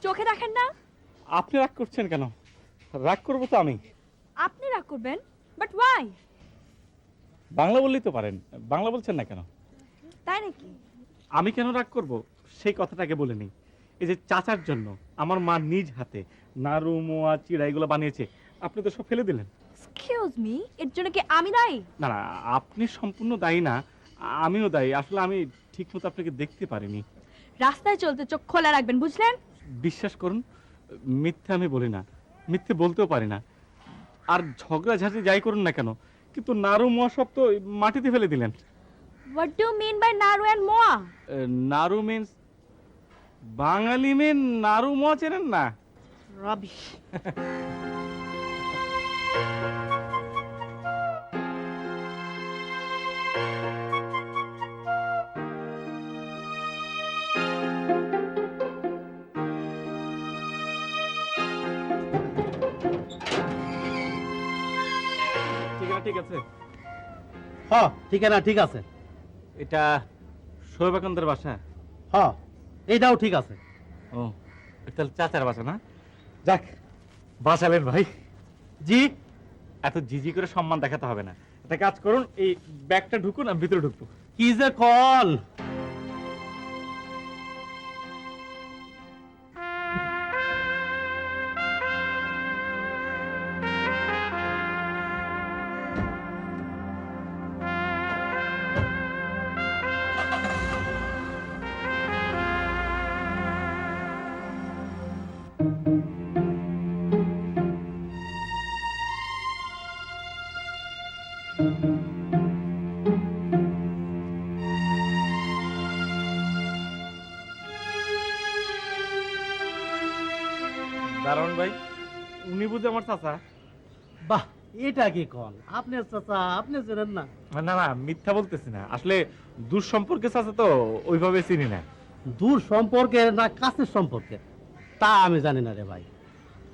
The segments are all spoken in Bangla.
চোখে দেখেন না? আপনি রাগ করছেন কেন? রাগ করবো তো আমি। আপনি রাগ করবেন, বাট ওয়াই? বাংলা বললেই তো পারেন, বাংলা বলছেন না কেন? তাই নাকি? আমি কেন রাগ করব সেই কথাটাকে বলে নিই। এই যে চাচার জন্য আমার মা নিজ হাতে নাড়ু মোয়া চিড়া এগুলো বানিয়েছে, আপনি তো সব ফেলে দিলেন। এক্সকিউজ মি, এর জন্য কি আমি দায়ী? না না, আপনি সম্পূর্ণ দায়ী না, আমিও দায়ী। আসলে আমি ঠিকমতো আপনাকে দেখতে পারিনি। রাস্তায় চলতে চোখ খোলা রাখবেন, বুঝলেন? বিশ্বাস করুন, মিথ্যে আমি বলি না, মিথ্যে বলতেও পারি না। আর ঝগড়াঝাঁটি যাই করুন না কেন, কিন্তু নাড়ু মোয়া সব তো মাটিতে ফেলে দিলেন। হোয়াট ডু মিন বাই নাড়ু এন্ড মোয়া? নাড়ু মিন্স বাঙালি মেন, নাড়ু মোয়া চেনেন না? রাবিশ। ঠিক আছে, হ্যাঁ ঠিকানা ঠিক আছে। এটা শোয়েবাকান্তের বাসা? হ্যাঁ এইটাও ঠিক আছে। ও, এটা তাহলে চাচার বাসা না? যাক, বাঁচালেন ভাই। জি, এত জিজি করে সম্মান দেখাতে হবে না। একটা কাজ করুন, এই ব্যাগটা ঢুকুন, আমি ভিতরে ঢুকবো। কি যে কল। দারুণ ভাই, উনি বুঝে আমার চাচা? বাহ, এটা কি কল? আপনি চাচা, আপনি চেনেন না? না না, মিথ্যা বলতেছি না, আসলে দূর সম্পর্কে চাচা তো ওইভাবে চিনি না। দূর সম্পর্কে না কাছের সম্পর্কে তা আমি জানি না রে ভাই।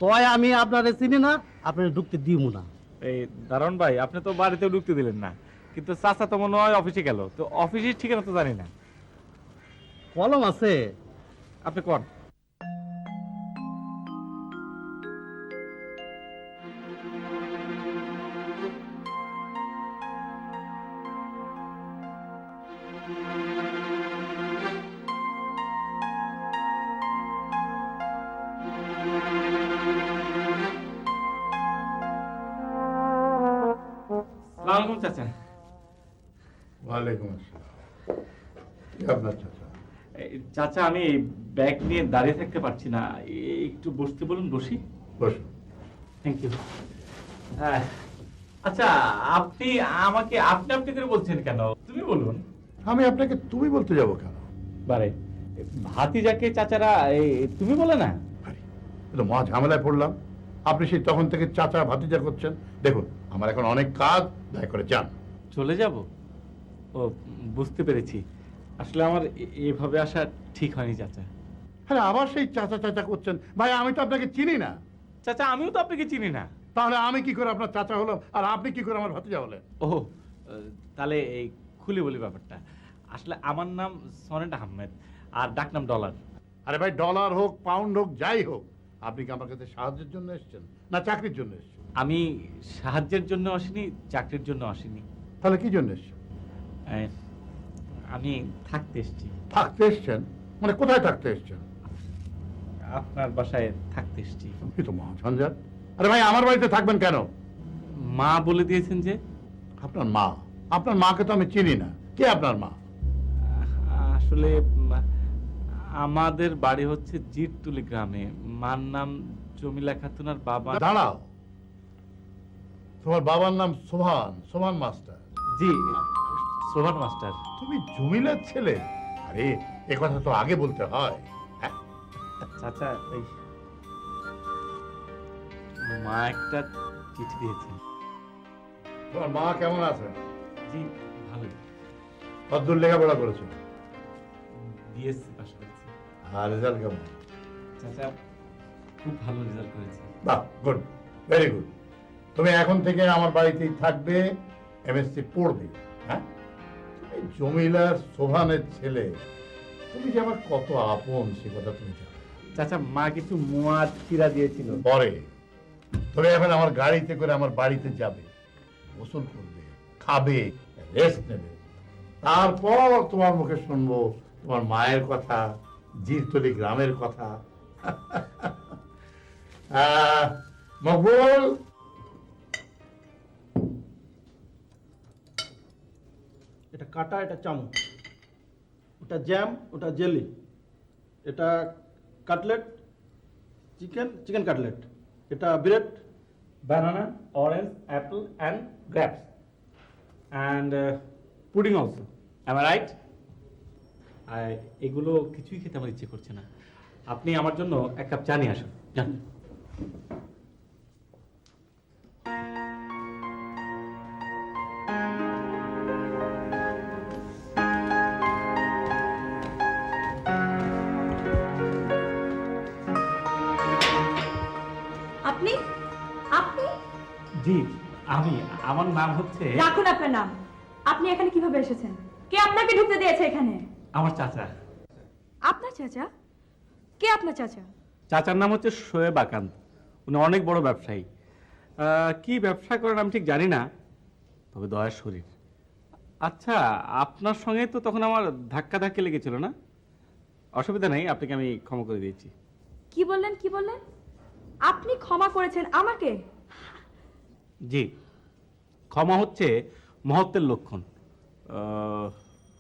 তয় আমি আপনারে চিনি না, আপনার ঢুকতে দিব না। এই দারুণ ভাই, আপনি তো বাড়িতেও ঢুকতে দিলেন না, কিন্তু চাচা তো মনে হয় অফিসে গেল, তো অফিসের ঠিকানা তো জানি না। কলম আছে? আপনি কোন? সালাম চাচা। ওয়ালাইকুম আসসালাম। কি আপনার চাচা? চাচা, আমি ব্যাগ নিয়ে দাঁড়িয়ে থাকতে পারছি না, একটু বসতে বলুন, বসি। বসুন। Thank you. হ্যাঁ, আচ্ছা, আপনি আমাকে আপনি আপনি করে বলছেন কেন? তুমি বলুন। আমি আপনাকে তুমি বলতে যাব কেন? বারে, ভাতিজাকে চাচারা তুমি বলে না? আরে, এ তো মহা ঝামেলায় পড়লাম। আপনি সেই তখন থেকে চাচা ভাতিজা করছেন। দেখুন, আমার এখন অনেক কাজ, দয়া করে যান। চলে যাব? ও, বুঝতে পেরেছি। আসলে আমার এভাবে আসা ঠিক হয়নি চাচা। হ্যাঁ, আবার সেই চাচা চাচা করছেন। ভাই, আমি তো আপনাকে চিনি না। চাচা, আমিও তো আপনাকে চিনি না। তাহলে আমি কি করে আপনার চাচা হলাম আর আপনি কি করে আমার ভাতিজা হলেন? ও, তাহলে এই খুলে বলি ব্যাপারটা। আসলে আমার নাম সনেট আহমেদ, আর ডাকনাম ডলার। আরে ভাই, ডলার হোক পাউন্ড হোক যাই হোক, আপনি কি আমার কাছে সাহায্যের জন্য এসেছেন না চাকরির জন্য এসেছেন? আমি সাহায্যের জন্য আসিনি, চাকরির জন্য আসিনি। তাহলে কি জন্য এসেছেন? আমি থাকতে এসেছি। থাকতে এসেছেন? মানে কোথায় থাকতে এসেছেন? আপনার বাসায় থাকতে এসেছি। কি তো মহা ঝঞ্ঝাট। আরে ভাই, আমার বাড়িতে থাকবেন কেন? মা বলে দিয়েছেন যে। আপনার মা? আপনার মাকে তো আমি চিনি না। কে আপনার মা? আসলে আমাদের বাড়ি হচ্ছে জিরতুলি গ্রামে। মার নাম জমিলা খাতুন, আর বাবা। দাঁড়াও, তোমার বাবার নাম সোহান, সোহান মাস্টার? জি, সোহান মাস্টার। তুমি জমিলার ছেলে? আরে, এ কথা তো আগে বলতে হয়। হ্যাঁ, চাচা, এই মা একটা চিঠি দিয়েছেন। তোমার মা কেমন আছে? জি, ভালোই। কতদূর লেখাপড়া করেছো? বিএসসি পাস করেছি। আর রেজাল্ট কেমন? চাচা, খুব ভালো রেজাল্ট করেছে। বাহ, গুড, ভেরি গুড। তুমি এখন থেকে আমার বাড়িতেই থাকবে, এমএসসি পড়বে। হ্যাঁ, তুমি জমিলার সোহানের ছেলে, তুমি যে আমার কত আপন সে কথা তুমি জানো। চাচা মা কিছু মোয়া চিরা দিয়েছিল। পরে তুমি এখন আমার গাড়িতে করে আমার বাড়িতে যাবে, গোসল করবে, খাবে, রেস্ট নেবে। তারপর তোমার মুখে শুনবো তোমার মায়ের কথা, জিরতলি গ্রামের কথা। মকবুল, এটা কাটা, এটা চামচ, ওটা জ্যাম, ওটা জেলি, এটা কাটলেট, চিকেন কাটলেট, এটা bread, banana, orange, apple and grapes and pudding also. Am I right? এগুলো কিছুই খেতে আমার ইচ্ছে করছে না। আপনি আমার জন্য এক কাপ চা নিয়ে আসুন, যান। আপনি আপনি জি, আমার নাম হচ্ছে রাখুন আপনার নাম। আপনি এখানে কিভাবে এসেছেন? কে আপনাকে ঢুকতে দিয়েছে এখানে? আমার চাচা। আপনার চাচা? কে আপনার চাচা? চাচার নাম হচ্ছে শোয়েব আকান্ত। উনি অনেক বড় ব্যবসায়ী। কি ব্যবসা করেন আমি ঠিক জানি না, তবে দয়ার শরীর। আচ্ছা, আপনার সঙ্গে তো তখন আমার ধাক্কা লেগেছিল না? অসুবিধা নেই, আপনাকে আমি ক্ষমা করে দিয়েছি। কি বললেন, কি বললেন? আপনি ক্ষমা করেছেন আমাকে? জি, ক্ষমা হচ্ছে মহত্বের লক্ষণ।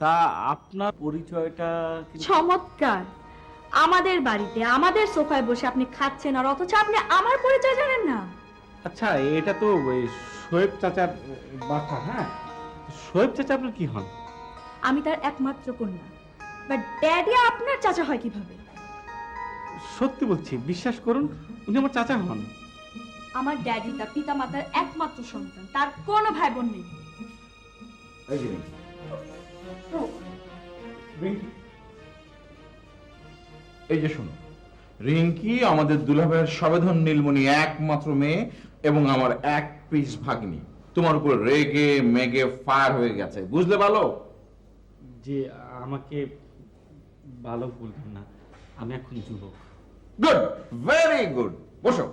তা আপনার পরিচয়টা কি? চমৎকার! আমাদের বাড়িতে আমাদের সোফায় বসে আপনি খাচ্ছেন, আর অথচ আপনি আমার পরিচয় জানেন না। আচ্ছা, এটা তো ওই শোয়েব চাচার বাসা। হ্যাঁ, শোয়েব চাচা আপনার কি হন? আমি তার একমাত্র কন্যা। বাট ড্যাডি আপনার চাচা হয় কিভাবে? সত্যি বলছি, বিশ্বাস করুন, উনি আমার চাচা হন। আমার ড্যাডি তার পিতা মাতার একমাত্র সন্তান, তার কোনো ভাই বোন নেই। এই যে শোনো, রিঙ্কি আমাদের দুলাভাইয়ের সবেধন নীলমণি একমাত্র মেয়ে এবং আমার এক পিস ভাগ্নি। তোমার উপর রেগে মেগে ফায়ার হয়ে গেছে, বুঝলে? ভালো যে আমাকে ভালো বলবেন না, আমি এখন যুবক। Good, very good. বসো।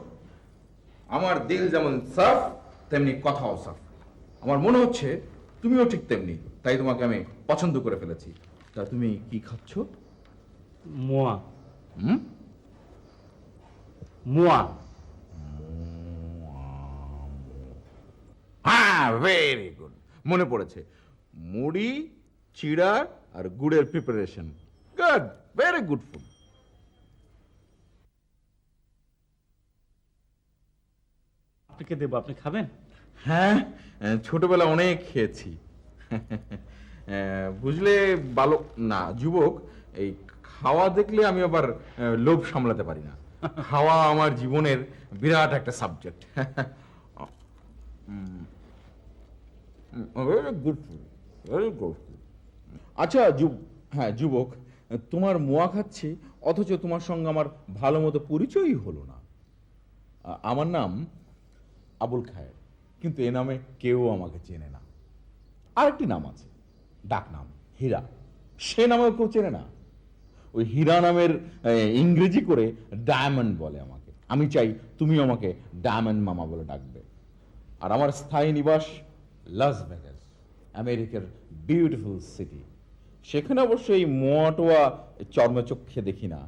আমার দিল যেমন সাফ তেমনি কথাও সাফ। আমার মনে হচ্ছে তুমিও ঠিক তেমনি, তাই তোমাকে আমি পছন্দ করে ফেলেছি। তা তুমি কি খাচ্ছ? মোয়া। হুম? মোয়া। হ্যাঁ, ভেরি গুড, মনে পড়েছে। মুড়ি, চিড়া আর গুড়ের preparation. Good, very good food. আপনাকে দেবো, আপনি খাবেন? হ্যাঁ, ছোটবেলা অনেক খেয়েছি। বুঝলে বালক না যুবক, এই খাওয়া দেখলে আমি আবার লোভ সামলাতে পারি না। খাওয়া আমার জীবনের বিরাট একটা subject. Very good food, very good food. আচ্ছা হ্যাঁ যুবক, তোমার মোয়া খাচ্ছি অথচ তোমার সঙ্গে আমার ভালো মতো পরিচয়ই হলো না। আমার নাম আবুল খায়ের, কিন্তু এ নামে কেউ আমাকে চেনে না। আরেকটি নাম আছে, ডাক নাম হীরা, সে নামেও কেউ চেনে না। ওই হীরা নামের ইংরেজি করে ডায়মন্ড বলে আমাকে। আমি চাই তুমি আমাকে ডায়মন্ড মামা বলে ডাকবে। আর আমার স্থায়ী নিবাস লাস ভেগাস, আমেরিকার বিউটিফুল সিটি। সেখানে অবশ্য এই মোয়াটোয়া চর্মচক্ষে দেখি না,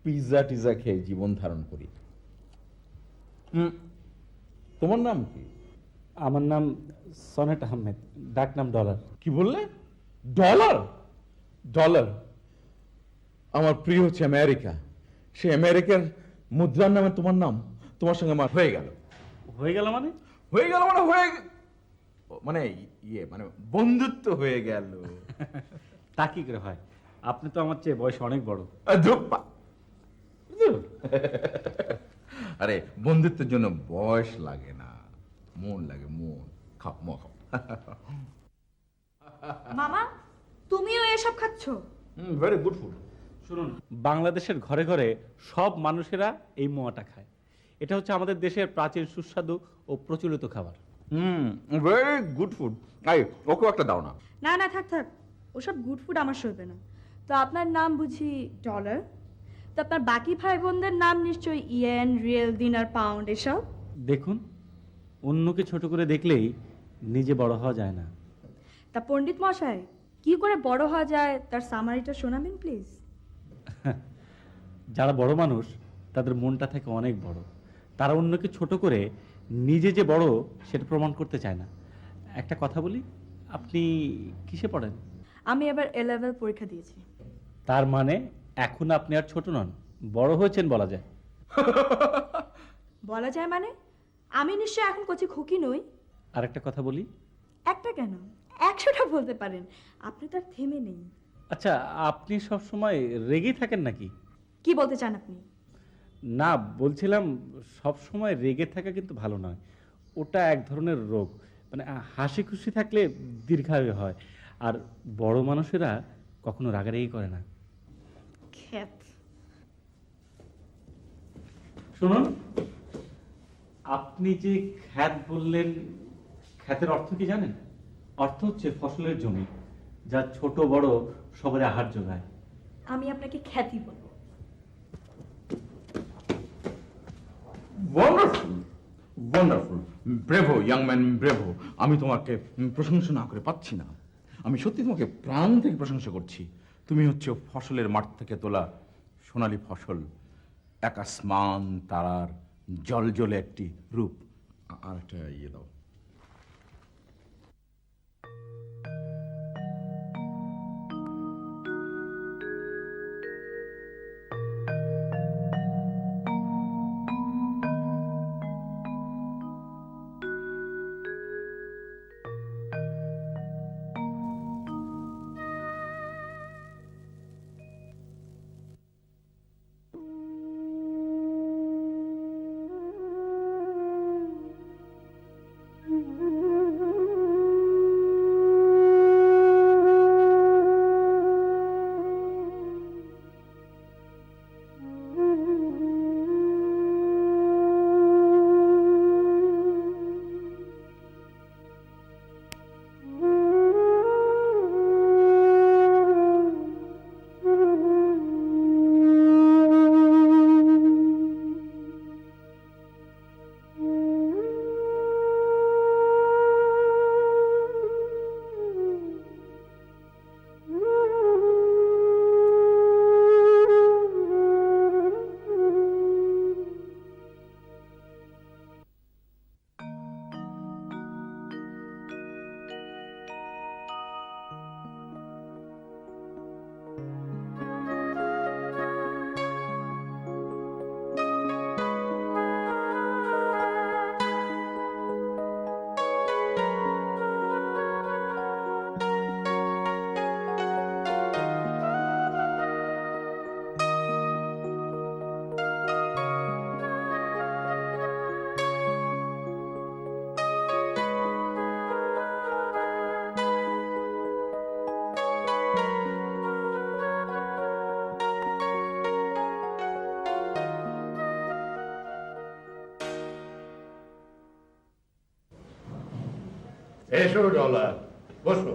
পিৎজা টিজা খেয়ে জীবন ধারণ করি। তোমার নাম কি? আমার নাম সনেট আহমেদ, ডাক নাম ডলার। কি বললে? ডলার? ডলার আমার প্রিয় হচ্ছে আমেরিকা। সে আমেরিকার মুদ্রার নামে তোমার নাম, তোমার সঙ্গে আমার হয়ে গেল। হয়ে গেল মানে? হয়ে গেল মানে মানে মানে বন্ধুত্ব হয়ে গেল। তা কি করে হয়? আপনি তো আমার চেয়ে বয়স অনেক বড়। ধুপ্পা। আরে বন্ধুত্বের জন্য বয়স লাগে না, মন লাগে, মন। খাও খাও। মামা, তুমিও এসব খাচ্ছো? Very good food. শুনুন, বাংলাদেশের ঘরে ঘরে সব মানুষেরা এই মোয়াটা খায়। এটা হচ্ছে আমাদের দেশের প্রাচীন সুস্বাদু ও প্রচলিত খাবার। Very good food. ওকে একটা দাও না। না না, থাক থাক, ওসব গুড ফুড আমার সইবে না। তো আপনার নাম বুঝি ডলার? তো আপনার বাকি ভাই বোনদের নাম নিশ্চয়ই ইয়েন, রিয়েল, দিনার, পাউন্ড এসব। দেখুন, অন্যকে ছোট করে দেখলেই নিজে বড় হওয়া যায় না। তা পণ্ডিত মশাই, কি করে বড় হওয়া যায় তার সামারিটা শোনাবেন প্লিজ। যারা বড় মানুষ তাদের মনটা থাকে অনেক বড়, তারা অন্যকে ছোট করে নিজে যে বড় সেটা প্রমাণ করতে চায় না। একটা কথা বলি, আপনি কিসে পড়েন? আমি এবার এ লেভেল পরীক্ষা দিয়েছি। তার মানে এখন আপনি আর ছোট নন, বড় হয়েছেন বলা যায়। বলা যায় মানে? আমি নিশ্চয়ই এখন কচি খুকি নই। আর একটা কথা বলি। একটা কেন, 100টা বলতে পারেন, আপনি তো আর থেমে নেই। আচ্ছা, আপনি সব সময় রেগেই থাকেন নাকি? কি বলতে চান আপনি? না, বলছিলাম সব সময় রেগে থাকা কিন্তু ভালো নয়, ওটা এক ধরনের রোগ। মানে হাসি খুশি থাকলে দীর্ঘায়ু হয়, আর বড় মানুষেরা কখনো রাগারাগি করে না। খ্যাত। শুনুন, আপনি যে খ্যাত বললেন, খ্যাতের অর্থ কি জানেন? অর্থ হচ্ছে ফসলের জমি, যা ছোট বড় সবার আহার যোগায়। আমি আপনাকে খ্যাতি বলবো। Wonderful, wonderful, bravo young man, bravo. আমি তোমাকে প্রশংসা না করে পাচ্ছি না। আমি সত্যি তোমাকে প্রাণ থেকে প্রশংসা করছি। তুমি হচ্ছে ফসলের মাঠ থেকে তোলা সোনালী ফসল, এক আসমান তারার জলজলে একটি রূপ। আর একটা ইয়ে দাও। এসো ডলার, বসো।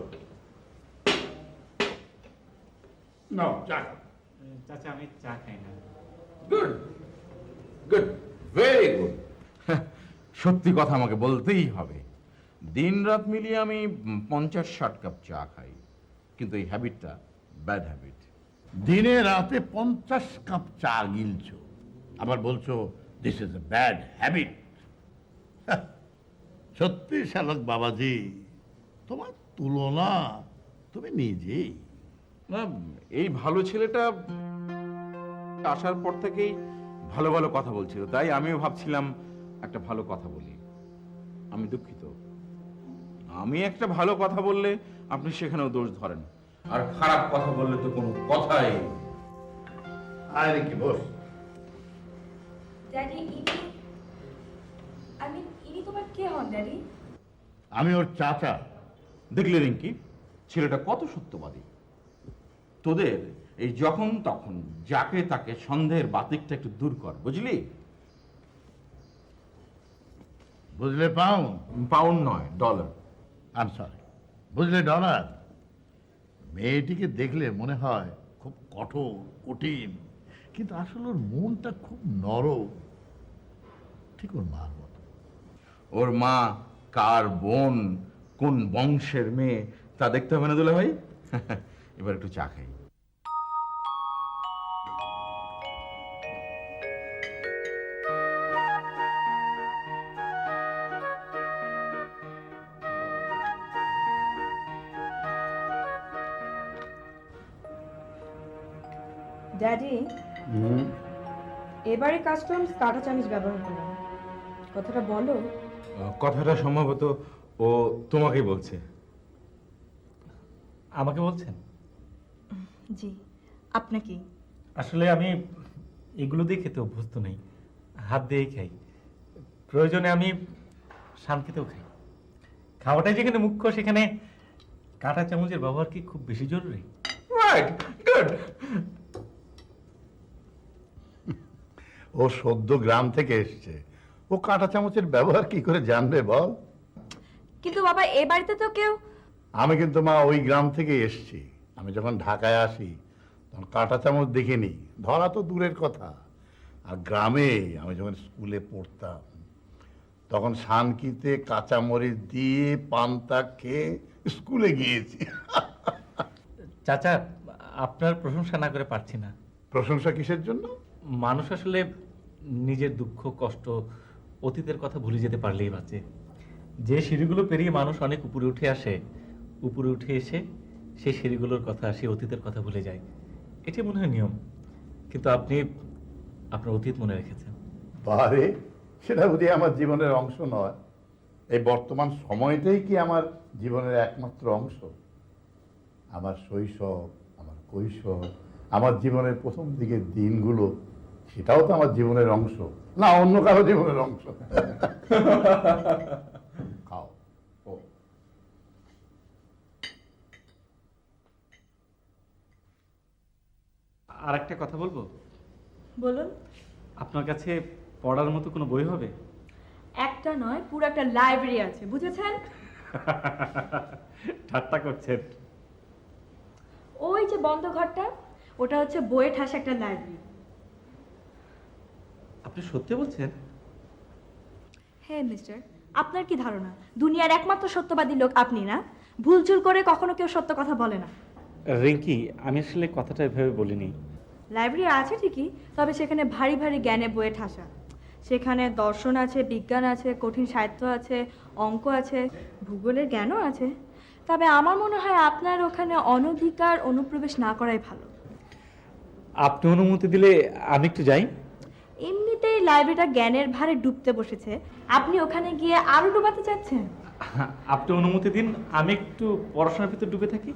নাও চা খাও। চাচা, আমি চা খাই না। Good, good, very good. সত্যি কথা আমাকে বলতেই হবে, দিন রাত মিলিয়ে আমি 50-60 কাপ চা খাই, কিন্তু এই হ্যাবিটটা ব্যাড হ্যাবিট। দিনে রাতে 50 কাপ চা গিলছো, আবার বলছো this is a bad habit. সত্যি শালক বাবাজি, তোমার তুলনা তুমি নিজেই। না, এই ভালো ছেলেটা আসার পর থেকেই ভালো ভালো কথা বলছিল, তাই আমিও ভাবছিলাম একটা ভালো কথা বলি। আমি দুঃখিত, আমি একটা ভালো কথা বললে আপনি সেখানেও দোষ ধরেন, আর খারাপ কথা বললে তো কোনো কথাই। আরে কি বস। ড্যাডি, ইনি তোমার কে হন ড্যাডি? আমি ওর চাচা। দেখলে রিঙ্কি, ছেলেটা কত সত্যবাদী। তোদের এই যখন তখন যাকে তাকে সন্দেহের বাতিকটা একটু দূর কর, বুঝলি? বুঝলে পাউন্ড? পাউন্ড নয়, ডলার। আই এম সরি, বুঝলে ডলার? মেয়েটিকে দেখলে মনে হয় খুব কঠোর, কঠিন, কিন্তু আসলে ওর মনটা খুব নরম, ঠিক ওর মার মতো। ওর মা কার বোন, কোন বংশের মেয়ে তা দেখতে হবে না দুলা ভাই? এবার একটু চা খাই। ড্যাডি, এবারে কাস্টমস কাঁটা চামচ ব্যবহার করো, কথাটা বলো। কথাটা সম্ভবত ও তোমাকেই বলছে। আমাকে বলছেন? জি, আপনাকে। আসলে আমি এগুলো দিয়ে খেতে অভ্যস্ত নেই, হাত দিয়েই খাই। প্রয়োজনে আমি শান্তিতেও খাই। খাওয়াটাই যেখানে মুখ্য, সেখানে কাঁটা চামচের ব্যবহার কি খুব বেশি জরুরি? Right, good. ও সদ্য গ্রাম থেকে এসছে, ও কাঁটা চামচের ব্যবহার কি করে জানবে বল? কিন্তু বাবা, এ বাড়িতে তো কেউ। আমি কিন্তু মা ওই গ্রাম থেকে এসছি। আমি যখন ঢাকায় আসি তখন কাঁটা চামচ দেখিনি, ধরা তো দূরের কথা। আর গ্রামে আমি যখন স্কুলে পড়তাম তখন শানকিতে কাঁচামরিচ দিয়ে পান্তা খেয়ে স্কুলে গিয়েছি। চাচা, আপনার প্রশংসা না করে পারছি না। প্রশংসা কিসের জন্য? মানুষ আসলে নিজের দুঃখ কষ্ট অতীতের কথা ভুলে যেতে পারলেই বাঁচে। যে সিঁড়িগুলো পেরিয়ে মানুষ অনেক উপরে উঠে আসে, উপরে উঠে এসে সেই সিঁড়িগুলোর কথা, সেই অতীতের কথা ভুলে যায়। এটি মনে হয় নিয়ম। কিন্তু আপনি আপনার অতীত মনে রেখেছেন। বারে, সেটা বুঝি আমার জীবনের অংশ নয়? এই বর্তমান সময়টাই কি আমার জীবনের একমাত্র অংশ? আমার শৈশব, আমার কৈশোর, আমার জীবনের প্রথম দিকের দিনগুলো, সেটাও তো আমার জীবনের অংশ না অন্য কারো জীবনের অংশ? খাও। ও আর একটা কথা বলবো? বলুন। আপনার কাছে পড়ার মতো কোনো বই হবে? একটা নয়, পুরো একটা লাইব্রেরি আছে, বুঝেছেন? ঠাট্টা করছেন? ওই যে বন্ধ ঘরটা, ওটা হচ্ছে বইয়ে ঠাসা একটা লাইব্রেরি। আপনি সত্যি বলছেন? হ্যাঁ মিস্টার, আপনার কি ধারণা দুনিয়ার একমাত্র সত্যবাদী লোক আপনি না? ভুলচুল করে কখনো কেউ সত্য কথা বলে না। রিঙ্কি, আমি আসলে কথাটা এভাবে বলিনি। লাইব্রেরি আছে ঠিকই, তবে সেখানে ভারী ভারী জ্ঞানে বইয়ে ঠাসা। সেখানে দর্শন আছে, বিজ্ঞান আছে, কঠিন সাহিত্য আছে, অঙ্ক আছে, ভূগোলের জ্ঞানও আছে। তবে আমার মনে হয় আপনার ওখানে অনধিকার অনুপ্রবেশ না করাই ভালো। আপনি অনুমতি দিলে আমি একটু যাই। এমনিতেই লাইব্রেরিটা জ্ঞানের ভারে ডুবতে বসেছে, আপনি ওখানে গিয়ে আরো ডুবাতে চাচ্ছেন? আপনি অনুমতি দিন, আমি একটু পড়াশোনার ভিতর ডুবে থাকি।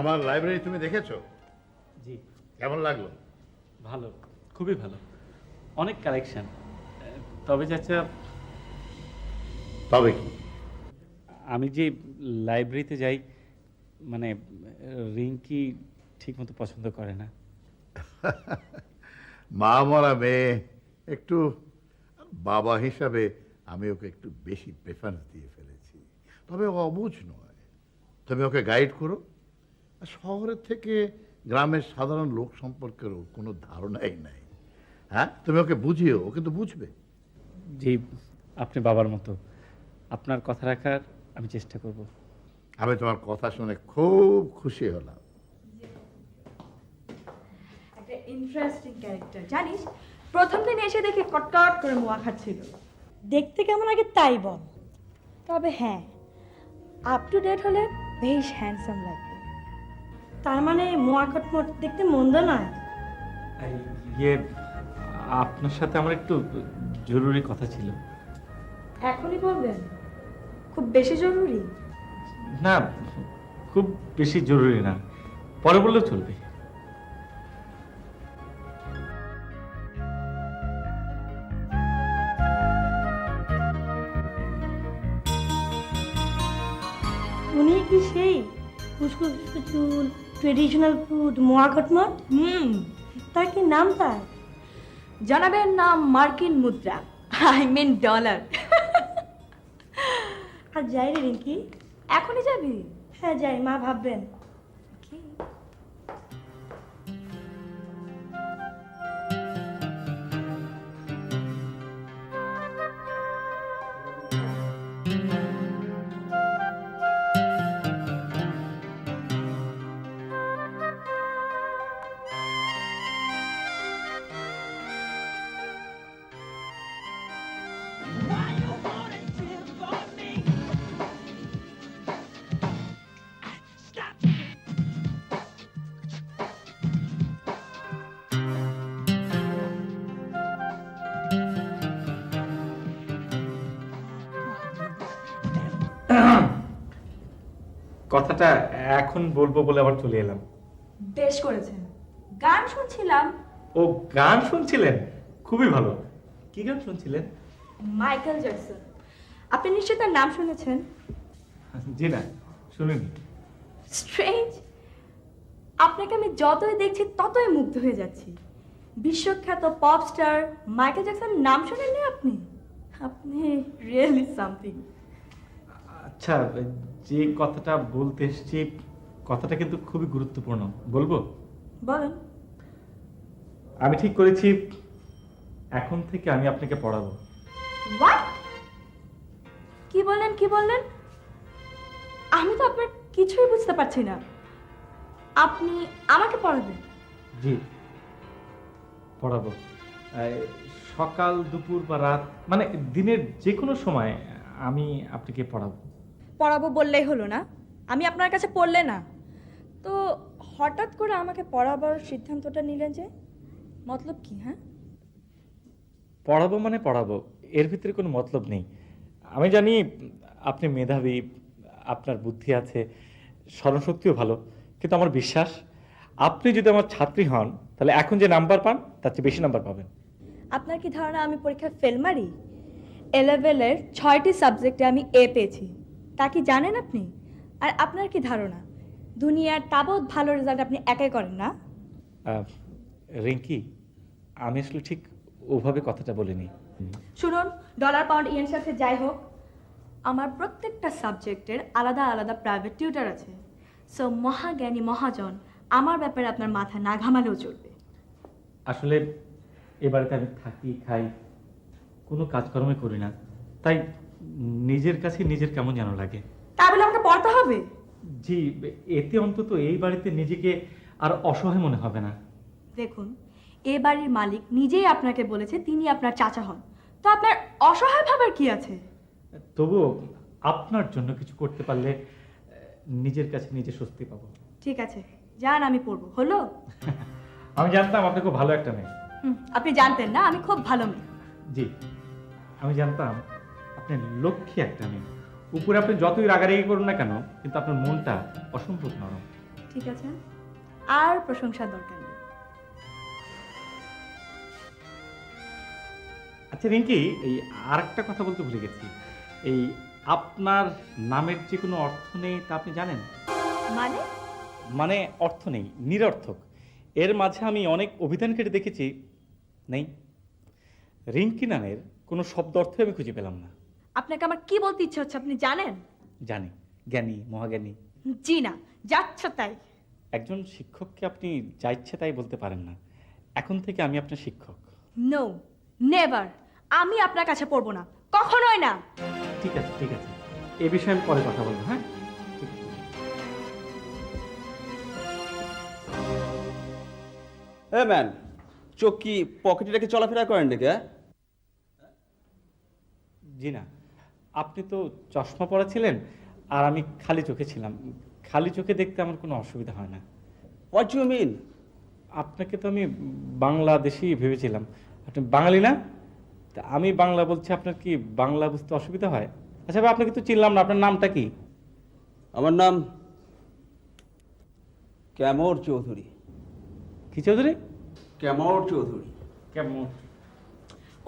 আমার লাইব্রেরি তুমি দেখেছো? জি। কেমন লাগলো? ভালো, খুবই ভালো, অনেক কালেকশন। তবে চাচা, তবে কি? আমি যে লাইব্রেরিতে যাই, মানে রিঙ্কি ঠিক মতো পছন্দ করে না। মা মরা মেয়ে, একটু বাবা হিসাবে আমি ওকে একটু বেশি প্রেফারেন্স দিয়ে ফেলেছি। তবে ও অবুঝ নয়, তুমি ওকে গাইড করো। শহরের থেকে গ্রামের সাধারণ লোক সম্পর্কেরও কোনো ধারণাই নাই। হ্যাঁ, তুমি ওকে বুঝিও, ও কিন্তু বুঝবে। জি, আপনি বাবার মতো, আপনার কথা রাখার আমি চেষ্টা করব। আমি তোমার কথা শুনে খুব খুশি হলাম। একটা ইন্টারেস্টিং ক্যারেক্টার, জানিস? প্রথম দিন এসে দেখে কটকট করে মোয়া খাচ্ছিল। দেখতে কেমন আগে তাই বল। তবে হ্যাঁ, আপ টু ডেট হলে বেশ হ্যান্ডসাম লাগবে। তার মানে মোয়া খটমট দেখতে মন্দ নয়। ইয়ে, আপনার সাথে আমার একটু জরুরি কথা ছিল। এখনই বলবেন? খুব বেশি জরুরি? না, খুব বেশি জরুরি না, পরে বললেও চলবে। কি সেই উস্কো উস্কো চুল, ট্রেডিশনাল ফুড, মোয়া খটমট? তার কি নাম তার? জানাবেন নাম মার্কিন মুদ্রা, আই মিন ডলার। আর যাই রে রিঙ্কি। এখনই যাবি? হ্যাঁ যাই, মা ভাববেন। কথাটা এখন বলবো বলে আবার চলে এলাম। বেশ করেছেন, গান শুনছিলাম। ও গান শুনছিলেন? খুবই ভালো। কি গান শুনছিলেন? Michael Jackson. আপনি নিশ্চয়ই তার নাম শুনেছেন। জি না, শুনিনি। স্ট্রেঞ্জ, আপনাকে আমি যতই দেখছি ততই মুগ্ধ হয়ে যাচ্ছি। বিশ্বখ্যাত পপ স্টার মাইকেল জ্যাকসন নাম শুনেননি আপনি? আপনি রিয়েলি সামথিং। আচ্ছা, যে কথাটা বলতে এসেছি, কথাটা কিন্তু খুবই গুরুত্বপূর্ণ। বলবো? বলেন। আমি ঠিক করেছি এখন থেকে আমি আপনাকে পড়াবো। হোয়াট? কি বললেন, কি বললেন? আমি তো আপনার কিছুই বুঝতে পারছি না। আপনি আমাকে পড়াবেন? জি, পড়াবো। সকাল, দুপুর বা রাত, মানে দিনের যে কোনো সময় আমি আপনাকে পড়াবো। পড়াবো বললেই হলো না? আমি আপনার কাছে পড়লে না তো হঠাৎ করে আমাকে পড়াবার সিদ্ধান্তটা নিলেন যে? মতলব কি? হ্যাঁ, পড়াবো মানে পড়াবো, এর ভিতরে কোনো মতলব নেই। আমি জানি আপনি মেধাবী, আপনার বুদ্ধি আছে, স্মরণশক্তিও ভালো, কিন্তু আমার বিশ্বাস আপনি যদি আমার ছাত্রী হন তাহলে এখন যে নাম্বার পান তার চেয়ে বেশি নাম্বার পাবেন। আপনার কি ধারণা আমি পরীক্ষায় ফেল মারি? এলেভেলের 6টি সাবজেক্টে আমি এ পেয়েছি, তা কি জানেন আপনি? আর আপনার কি ধারণা দুনিয়ার তাবৎ ভালো রেজাল্ট আপনি একাই করেন না? রিঙ্কি, আমি আসলে ঠিক ওভাবে কথাটা বলিনি। শুনুন, ডলার পাউন্ড ইয়েন সাথে যাই হোক, আমার প্রত্যেকটা সাবজেক্টের আলাদা আলাদা প্রাইভেট টিউটার আছে। সো মহাজ্ঞানী মহাজন আমার ব্যাপারে আপনার মাথা না ঘামালেও চলবে। আসলে এ বাড়িতে আমি থাকি, খাই, কোনো কাজকর্মই করি না, তাই নিজের কাছে নিজের কেমন যেন লাগে। তা বলে আমাকে পড়তে হবে? জি, এতে অন্তত এই বাড়িতে নিজেকে আর অসহায় মনে হবে না। দেখুন, এ বাড়ির মালিক নিজেই আপনাকে বলেছে তিনি আপনার চাচা হন, তো আপনার অসহায় ভাবার কি আছে? তবুও আপনার জন্য কিছু করতে পারলে নিজের কাছে নিজে স্বস্তি পাবো। ঠিক আছে, যান, আমি পড়বো। হলো? আমি জানতাম আপনি খুব ভালো একটা মেয়ে। আপনি জানতেন না আমি খুব ভালো মেয়ে? জি, আমি জানতাম আপনি লক্ষ্মী একটা মেয়ে। উপরে আপনি যতই রাগারাগি করুন না কেন, কিন্তু আপনার মনটা অসম্ভব নরম। ঠিক আছে, আর প্রশংসার দরকার নেই। আচ্ছা রিঙ্কি, এই আরেকটা কথা বলতে ভুলে গেছি। এই আপনার নামের যে কোনো অর্থ নেই তা আপনি জানেন? মানে? মানে অর্থ নেই, নিরর্থক। এর মাঝে আমি অনেক অভিধান কেটে দেখেছি, নেই। রিঙ্কি নামের কোনো শব্দ অর্থ আমি খুঁজে পেলাম না। আপনাকে আমার কি বলতে ইচ্ছে হচ্ছে আপনি জানেন? জানি, জ্ঞানী, মহাজ্ঞানী। জি না, যাচ্ছে তাই। একজন শিক্ষককে আপনি যা ইচ্ছে তাই বলতে পারেন না। এখন থেকে আমি আপনার শিক্ষক। No, never. আমি আপনার কাছে পড়বো না, কখনোই না। ঠিক আছে, ঠিক আছে, এ বিষয়ে আমি পরে কথা বলবো। হ্যাঁ, ঠিক আছে। হ্যাঁ ম্যান, চোখ কি পকেটে রেখে চলাফেরা করেন নাকি? জি না, আপনি তো চশমা পরা ছিলেন আর আমি খালি চোখে ছিলাম। খালি চোখে দেখতে আমার কোনো অসুবিধা হয় না। What you mean? আপনাকে তো আমি বাংলাদেশি ভেবেছিলাম, আপনি বাঙালি না? তা আমি বাংলা বলছি, আপনার কি বাংলা বুঝতে অসুবিধা হয়? আচ্ছা ভাই, আপনাকে তো চিনলাম না, আপনার নামটা কি? আমার নাম ক্যামর চৌধুরী। কি চৌধুরী? ক্যামর চৌধুরী। কেমন?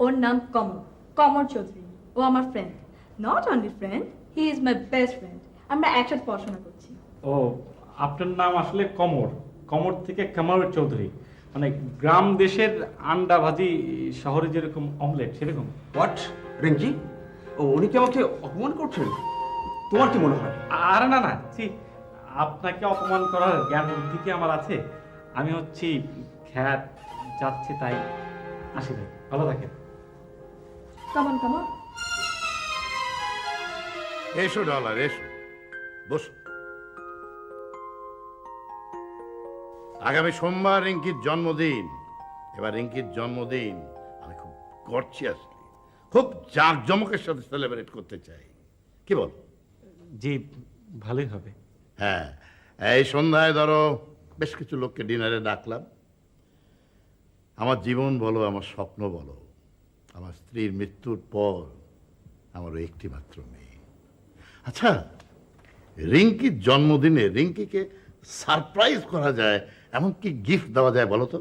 ওর নাম কমর, কমর চৌধুরী। ও আমার friend, not only friend, he is my best friend. আমরা একসাথে পড়াশোনা করছি। ও, আপনার নাম আসলে কমর, কমর থেকে কামাল চৌধুরী, মানে গ্রাম দেশের আন্ডা ভাজি, শহরে যেরকম অমলেট সেরকম। হোয়াট রিঙ্কি? ও, উনি কি আমাকে অপমান করছেন? তোমার কি মনে হয়? আরে না না, জি, আপনাকে অপমান করার জ্ঞান বুদ্ধি কি আমার আছে? আমি হচ্ছি খ্যাত, যাচ্ছে তাই। আসি ভাই, ভালো থাকেন। Come on come on. এসো ডলার, এসো, বসো। আগামী সোমবার রিঙ্কির জন্মদিন। এবার রিঙ্কির জন্মদিন আমি খুব গর্জিয়াসলি, খুব জাঁকজমকের সাথে সেলিব্রেট করতে চাই। কি বল? জি, ভালোই হবে। হ্যাঁ, এই সন্ধ্যায় ধরো বেশ কিছু লোককে ডিনারে ডাকলাম। আমার জীবন বলো, আমার স্বপ্ন বলো, আমার স্ত্রীর মৃত্যুর পর আমার একটি মাত্র মেয়ে। আচ্ছা, রিঙ্কির জন্মদিনে রিঙ্কিকে সারপ্রাইজ করা যায়, এমন কি গিফট দেওয়া যায় বলো তো?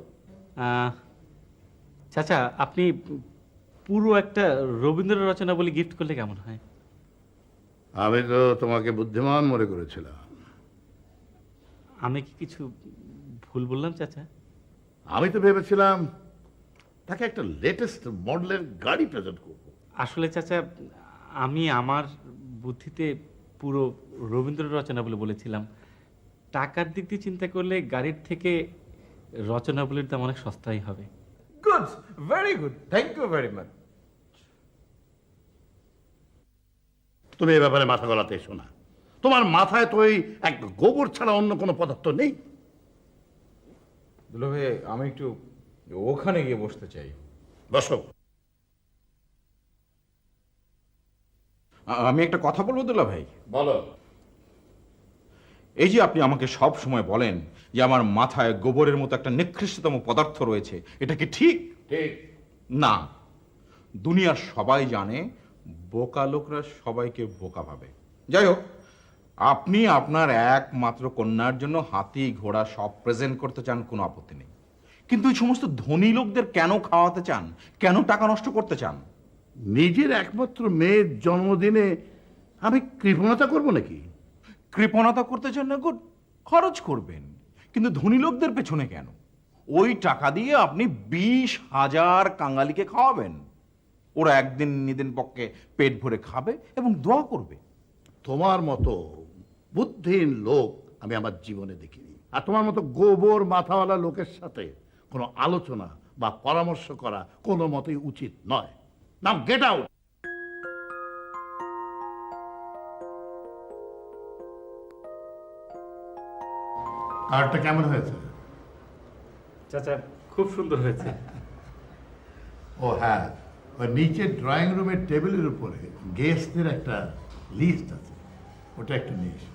চাচা, আপনি পুরো একটা রবীন্দ্র রচনা বলে গিফট করলে কেমন হয়? আমি তো তোমাকে বুদ্ধিমান মনে করেছিলাম। আমি কি কিছু ভুল বললাম চাচা? আমি তো ভেবেছিলাম তাকে একটা লেটেস্ট মডেলের গাড়ি প্রেজেন্ট করবো। আসলে চাচা, আমি আমার বুদ্ধিতে পুরো রবীন্দ্র রচনা বলে বলেছিলাম। টাকার দিক দিয়ে চিন্তা করলে গাড়ির থেকে রচনাবলীর দাম অনেক সস্তাই হবে। Good, very good. Thank you very much. তুমি এই ব্যাপারে মাথা গলাতে এসো না। তোমার মাথায় তো এই এক গোবর ছাড়া অন্য কোনো পদার্থ নেই। দুলা ভাই, আমি একটু ওখানে গিয়ে বসতে চাই। বসো। আমি একটা কথা বলবো দুলা ভাই? বলো। এই যে আপনি আমাকে সব সময় বলেন যে আমার মাথায় গোবরের মতো একটা নিকৃষ্টতম পদার্থ রয়েছে, এটা কি ঠিক? ঠিক না। দুনিয়ার সবাই জানে বোকা লোকরা সবাইকে বোকা ভাবে। যাই হোক, আপনি আপনার একমাত্র কন্যার জন্য হাতি ঘোড়া সব প্রেজেন্ট করতে চান, কোনো আপত্তি নেই। কিন্তু এই সমস্ত ধনী লোকদের কেন খাওয়াতে চান, কেন টাকা নষ্ট করতে চান? নিজের একমাত্র মেয়ের জন্মদিনে আমি কৃপণতা করব নাকি? কৃপণতা করতে চান না, গুড, খরচ করবেন, কিন্তু ধনী লোকদের পেছনে কেন? ওই টাকা দিয়ে আপনি 20,000 কাঙালিকে খাওয়াবেন। ওরা একদিন নিদিন পক্ষে পেট ভরে খাবে এবং দোয়া করবে। তোমার মতো বুদ্ধিহীন লোক আমি আমার জীবনে দেখিনি। আর তোমার মতো গোবর মাথাওয়ালা লোকের সাথে কোনো আলোচনা বা পরামর্শ করা কোনো মতেই উচিত নয়। নাও গেট আউট। কার্ডটা কেমন হয়েছে? চাচা, খুব সুন্দর হয়েছে। ও হ্যাঁ, ওই নিচে ড্রয়িং রুমের টেবিলের উপরে গেস্টদের একটা লিস্ট আছে, ওটা একটু নিয়ে এসো।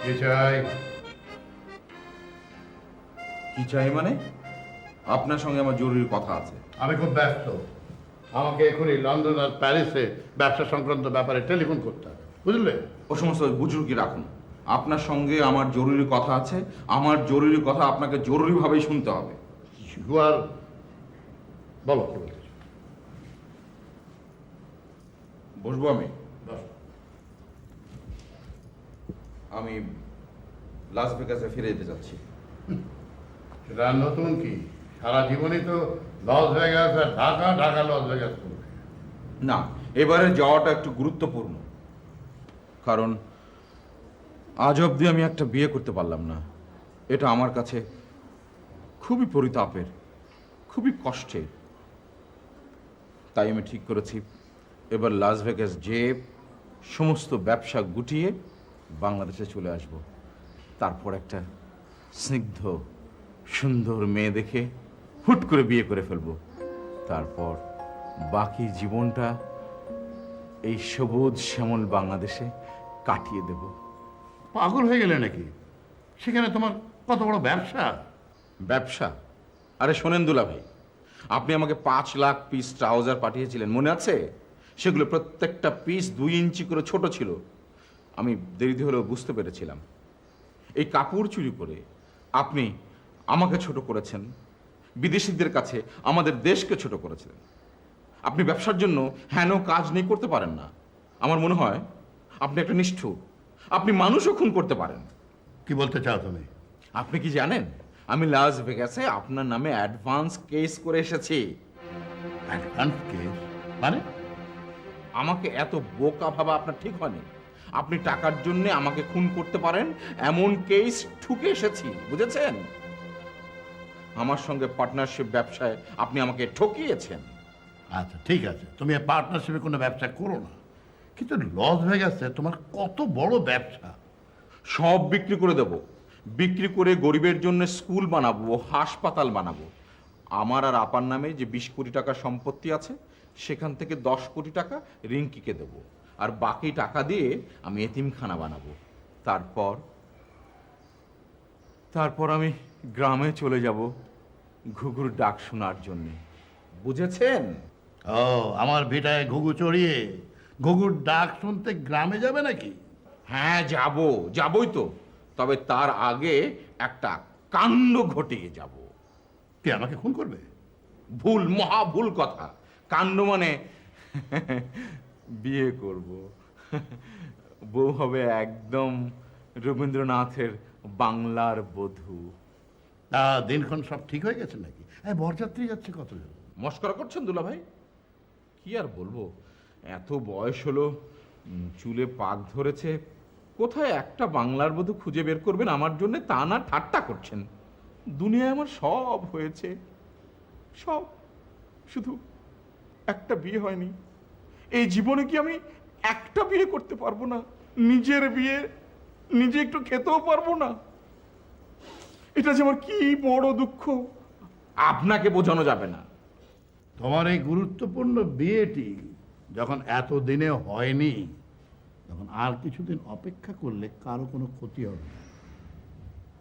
কি চাই? কি চাই মানে? আপনার সঙ্গে আমার জরুরি কথা আছে। আমি খুব ব্যস্ত, আমাকে এখনই লন্ডন আর প্যারিসে ব্যবসা সংক্রান্ত ব্যাপারে টেলিফোন করতে হবে, বুঝলে? ও সমস্ত বুজুর্গি রাখুন। আপনার সঙ্গে আমার জরুরি কথা আছে। আমার জরুরি কথা আপনাকে জরুরিভাবেই শুনতে হবে। আর বলো কি বলছো? বসবো আমি? বলো। আমি লাস ভেগাসে ফিরে যেতে চাচ্ছি। সেটা আর নতুন কি? সারা জীবনই তো লস ভেগাস আর ঢাকা, ঢাকা লস ভেগাস করবে। না, এবারে যাওয়াটা একটু গুরুত্বপূর্ণ, কারণ আজ অবধি আমি একটা বিয়ে করতে পারলাম না। এটা আমার কাছে খুবই পরিতাপের, খুবই কষ্টের। তাই আমি ঠিক করেছি এবার লাস ভেগাস যেয়ে সমস্ত ব্যবসা গুটিয়ে বাংলাদেশে চলে আসব। তারপর একটা স্নিগ্ধ সুন্দর মেয়ে দেখে হুট করে বিয়ে করে ফেলবো। তারপর বাকি জীবনটা এই সবুজ শ্যামল বাংলাদেশে কাটিয়ে দেব। পাগল হয়ে গেলে নাকি? সেখানে তোমার কত বড় ব্যবসা। ব্যবসা? আরে শোনেন দুলা ভাই, আপনি আমাকে 5 লাখ পিস ট্রাউজার পাঠিয়েছিলেন, মনে আছে? সেগুলো প্রত্যেকটা পিস 2 ইঞ্চি করে ছোট ছিল। আমি দেরিতে হলেও বুঝতে পেরেছিলাম। এই কাপড় চুরি করে আপনি আমাকে ছোট করেছেন, বিদেশিদের কাছে আমাদের দেশকে ছোট করেছেন। আপনি ব্যবসার জন্য হেন কাজ নেই করতে পারেন না। আমার মনে হয় আপনি একটা নিষ্ঠুর, আপনি মানুষও খুন করতে পারেন। কি বলতে চাও তুমি? আপনি কি জানেন আমি লাস ভেগাসে আপনার নামে অ্যাডভান্স কেস করে এসেছি। অ্যাডভান্স কেস মানে? আমাকে এত বোকা ভাবা আপনার ঠিক হয়নি। আপনি টাকার জন্য আমাকে খুন করতে পারেন এমন কেস ঠুকে এসেছি, বুঝেছেন? আমার সঙ্গে পার্টনারশিপ ব্যবসায় আপনি আমাকে ঠকিয়েছেন। আচ্ছা ঠিক আছে, তুমি পার্টনারশিপে কোনো ব্যবসা করো না, কিন্তু লস ভেগাসে তোমার কত বড় ব্যবসা। সব বিক্রি করে দেব, বিক্রি করে গরিবের জন্য স্কুল বানাবো, হাসপাতাল বানাবো। আমার আর আপার নামে যে 20 কোটি টাকা সম্পত্তি আছে সেখান থেকে 10 কোটি টাকা রিঙ্কিকে দেব, আর বাকি টাকা দিয়ে আমি এতিমখানা বানাবো। তারপর আমি গ্রামে চলে যাব ঘুঘুর ডাক শোনার জন্যে, বুঝেছেন? ও, আমার ভিটায় ঘুঘু চড়িয়ে ঘুঘুর ডাক শুনতে গ্রামে যাবে নাকি? হ্যাঁ যাবই তো, তবে তার আগে একটা কাণ্ড ঘটিয়ে যাব। কে আমাকে খুন করবে? ভুল, মহা ভুল কথা। কাণ্ড মানে বিয়ে করব, বউ হবে একদম রবীন্দ্রনাথের বাংলার বধূ। তা দিনক্ষণ সব ঠিক হয়ে গেছে নাকি? বরযাত্রী যাচ্ছে কতজন? মস্করা করছেন দুলা ভাই? কি আর বলবো, এত বয়স হলো, চুলে পাক ধরেছে, কোথায় একটা বাংলার বধূ খুঁজে বের করবেন আমার জন্য তা না ঠাট্টা করছেন। দুনিয়ায় আমার সব হয়েছে, সব, শুধু একটা বিয়ে হয়নি। এই জীবনে কি আমি একটা বিয়ে করতে পারবো না? নিজের বিয়ে নিজে একটু খেতেও পারবো না। এটা যে আমার কি বড় দুঃখ, আপনাকে বোঝানো যাবে না। তোমার এই গুরুত্বপূর্ণ বিয়েটি যখন এত দিনে হয়নি, তখন আর কিছুদিন অপেক্ষা করলে কারো কোনো ক্ষতি হবে না।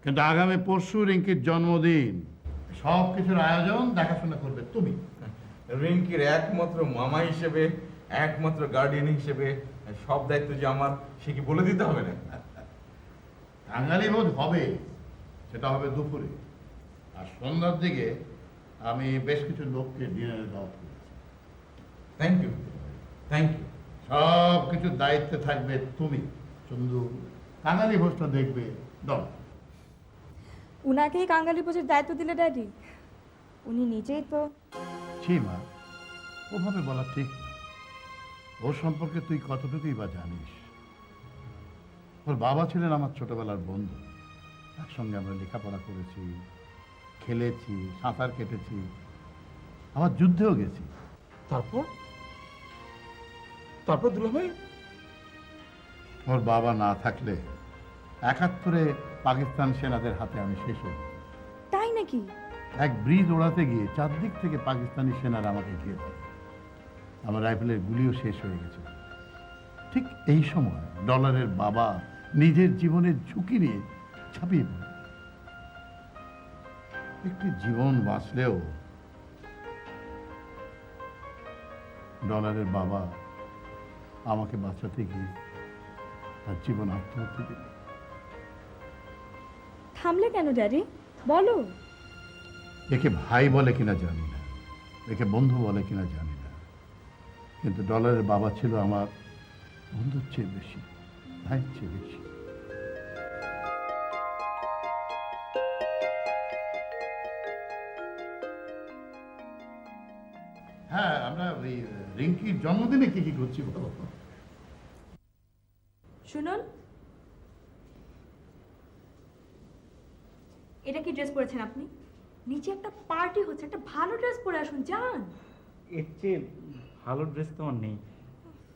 কিন্তু আগামী পরশু রিঙ্কির জন্মদিন, সব কিছুর আয়োজন দেখাশোনা করবে তুমি। রিঙ্কির একমাত্র মামা হিসেবে, একমাত্র গার্ডিয়ান হিসেবে সব দায়িত্ব যে আমার, সে কি বলে দিতে হবে না? বাঙালি বোধ হবে, সেটা হবে দুপুরে, আর সন্ধ্যার দিকে আমি বেশ কিছু লোককে ডিনারে দাওয়াত করেছি। Thank you, thank you. সব কিছুর দায়িত্বে থাকবে তুমি, চন্দু। কাঙালি ভোজটা দেখবে দল। উনাকেই কাঙ্গালি ভোজের দায়িত্ব দিলে ড্যাডি? উনি নিজেই তো। ছি মা, ওভাবে বলা ঠিক না। ওর সম্পর্কে তুই কতটুকুই বা জানিস? ওর বাবা ছিলেন আমার ছোটবেলার বন্ধু, একসঙ্গে আমরা লেখাপড়া করেছি, খেলেছি, সাঁতার কেটেছি, আবার যুদ্ধেও গেছি। তারপর দুলা ভাই? ওর বাবা না থাকলে ৭১ পাকিস্তান সেনাদের হাতে আমি শেষ হই। তাই নাকি? এক ব্রিজ ওড়াতে গিয়ে চারদিক থেকে পাকিস্তানি সেনারা আমাকে ঘিরে ধরে। আমার রাইফেলের গুলিও শেষ হয়ে গেছে। ঠিক এই সময় ডলারের বাবা নিজের জীবনের ঝুঁকি নিয়ে ঝাঁপিয়ে পড়ে। একটি জীবন বাঁচলেও ডলারের বাবা আমাকে বাঁচাতে গিয়ে তার জীবন আত্মহত্যা দিল। থামলে কেন ড্যাডি? বলো। একে ভাই বলে কিনা জানি না, একে বন্ধু বলে কিনা জানি না, কিন্তু ডলারের বাবা ছিল আমার বন্ধুর চেয়ে বেশি, ভাইয়ের চেয়ে বেশি। হ্যাঁ, আমরা ওই রিঙ্কির জন্মদিনে কি কি করছি বলো। শুনুন, এটা কি ড্রেস পরেছেন আপনি? নিচে একটা পার্টি হচ্ছে, একটা ভালো ড্রেস পরে আসুন, যান। এর চেয়ে ভালো ড্রেস তো আমার নেই।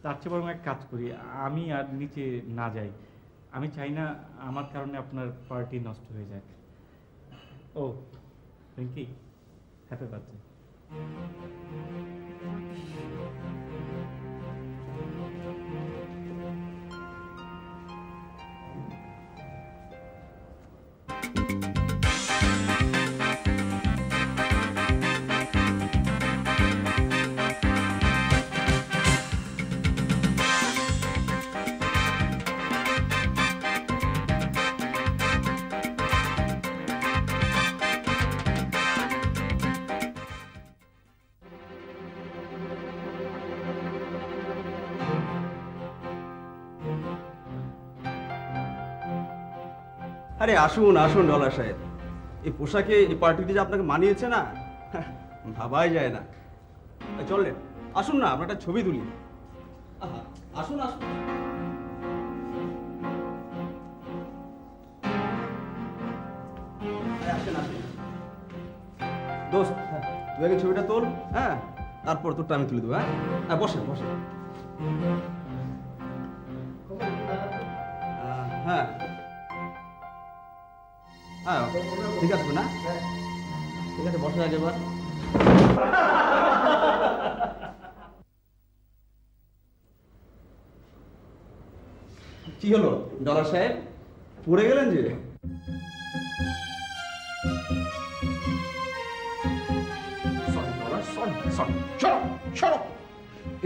তার চেয়ে বরং এক কাজ করি, আমি আর নিচে না যাই। আমি চাই না আমার কারণে আপনার পার্টি নষ্ট হয়ে যাক। ও রিঙ্কি, হ্যাপি বার্থডে। আরে আসুন আসুন ডলার সাহেব, এই পোশাকে এই পার্টিতে যে আপনাকে মানিয়েছে না, ভাবাই যায় না। চললেন, আসুন না, আপনার একটা ছবি তুলি। আহা, আসুন আসুন। আরে, আসেন আসেন। দোস্ত, তুই আগে ছবিটা তোল, হ্যাঁ, তারপর তোরটা আমি তুলে দেবো। হ্যাঁ হ্যাঁ, বসেন বসেন। হ্যাঁ হ্যাঁ, ঠিক আছে না? ঠিক আছে, বসে আগে এবার। কি হলো ডলার সাহেব, পড়ে গেলেন যে?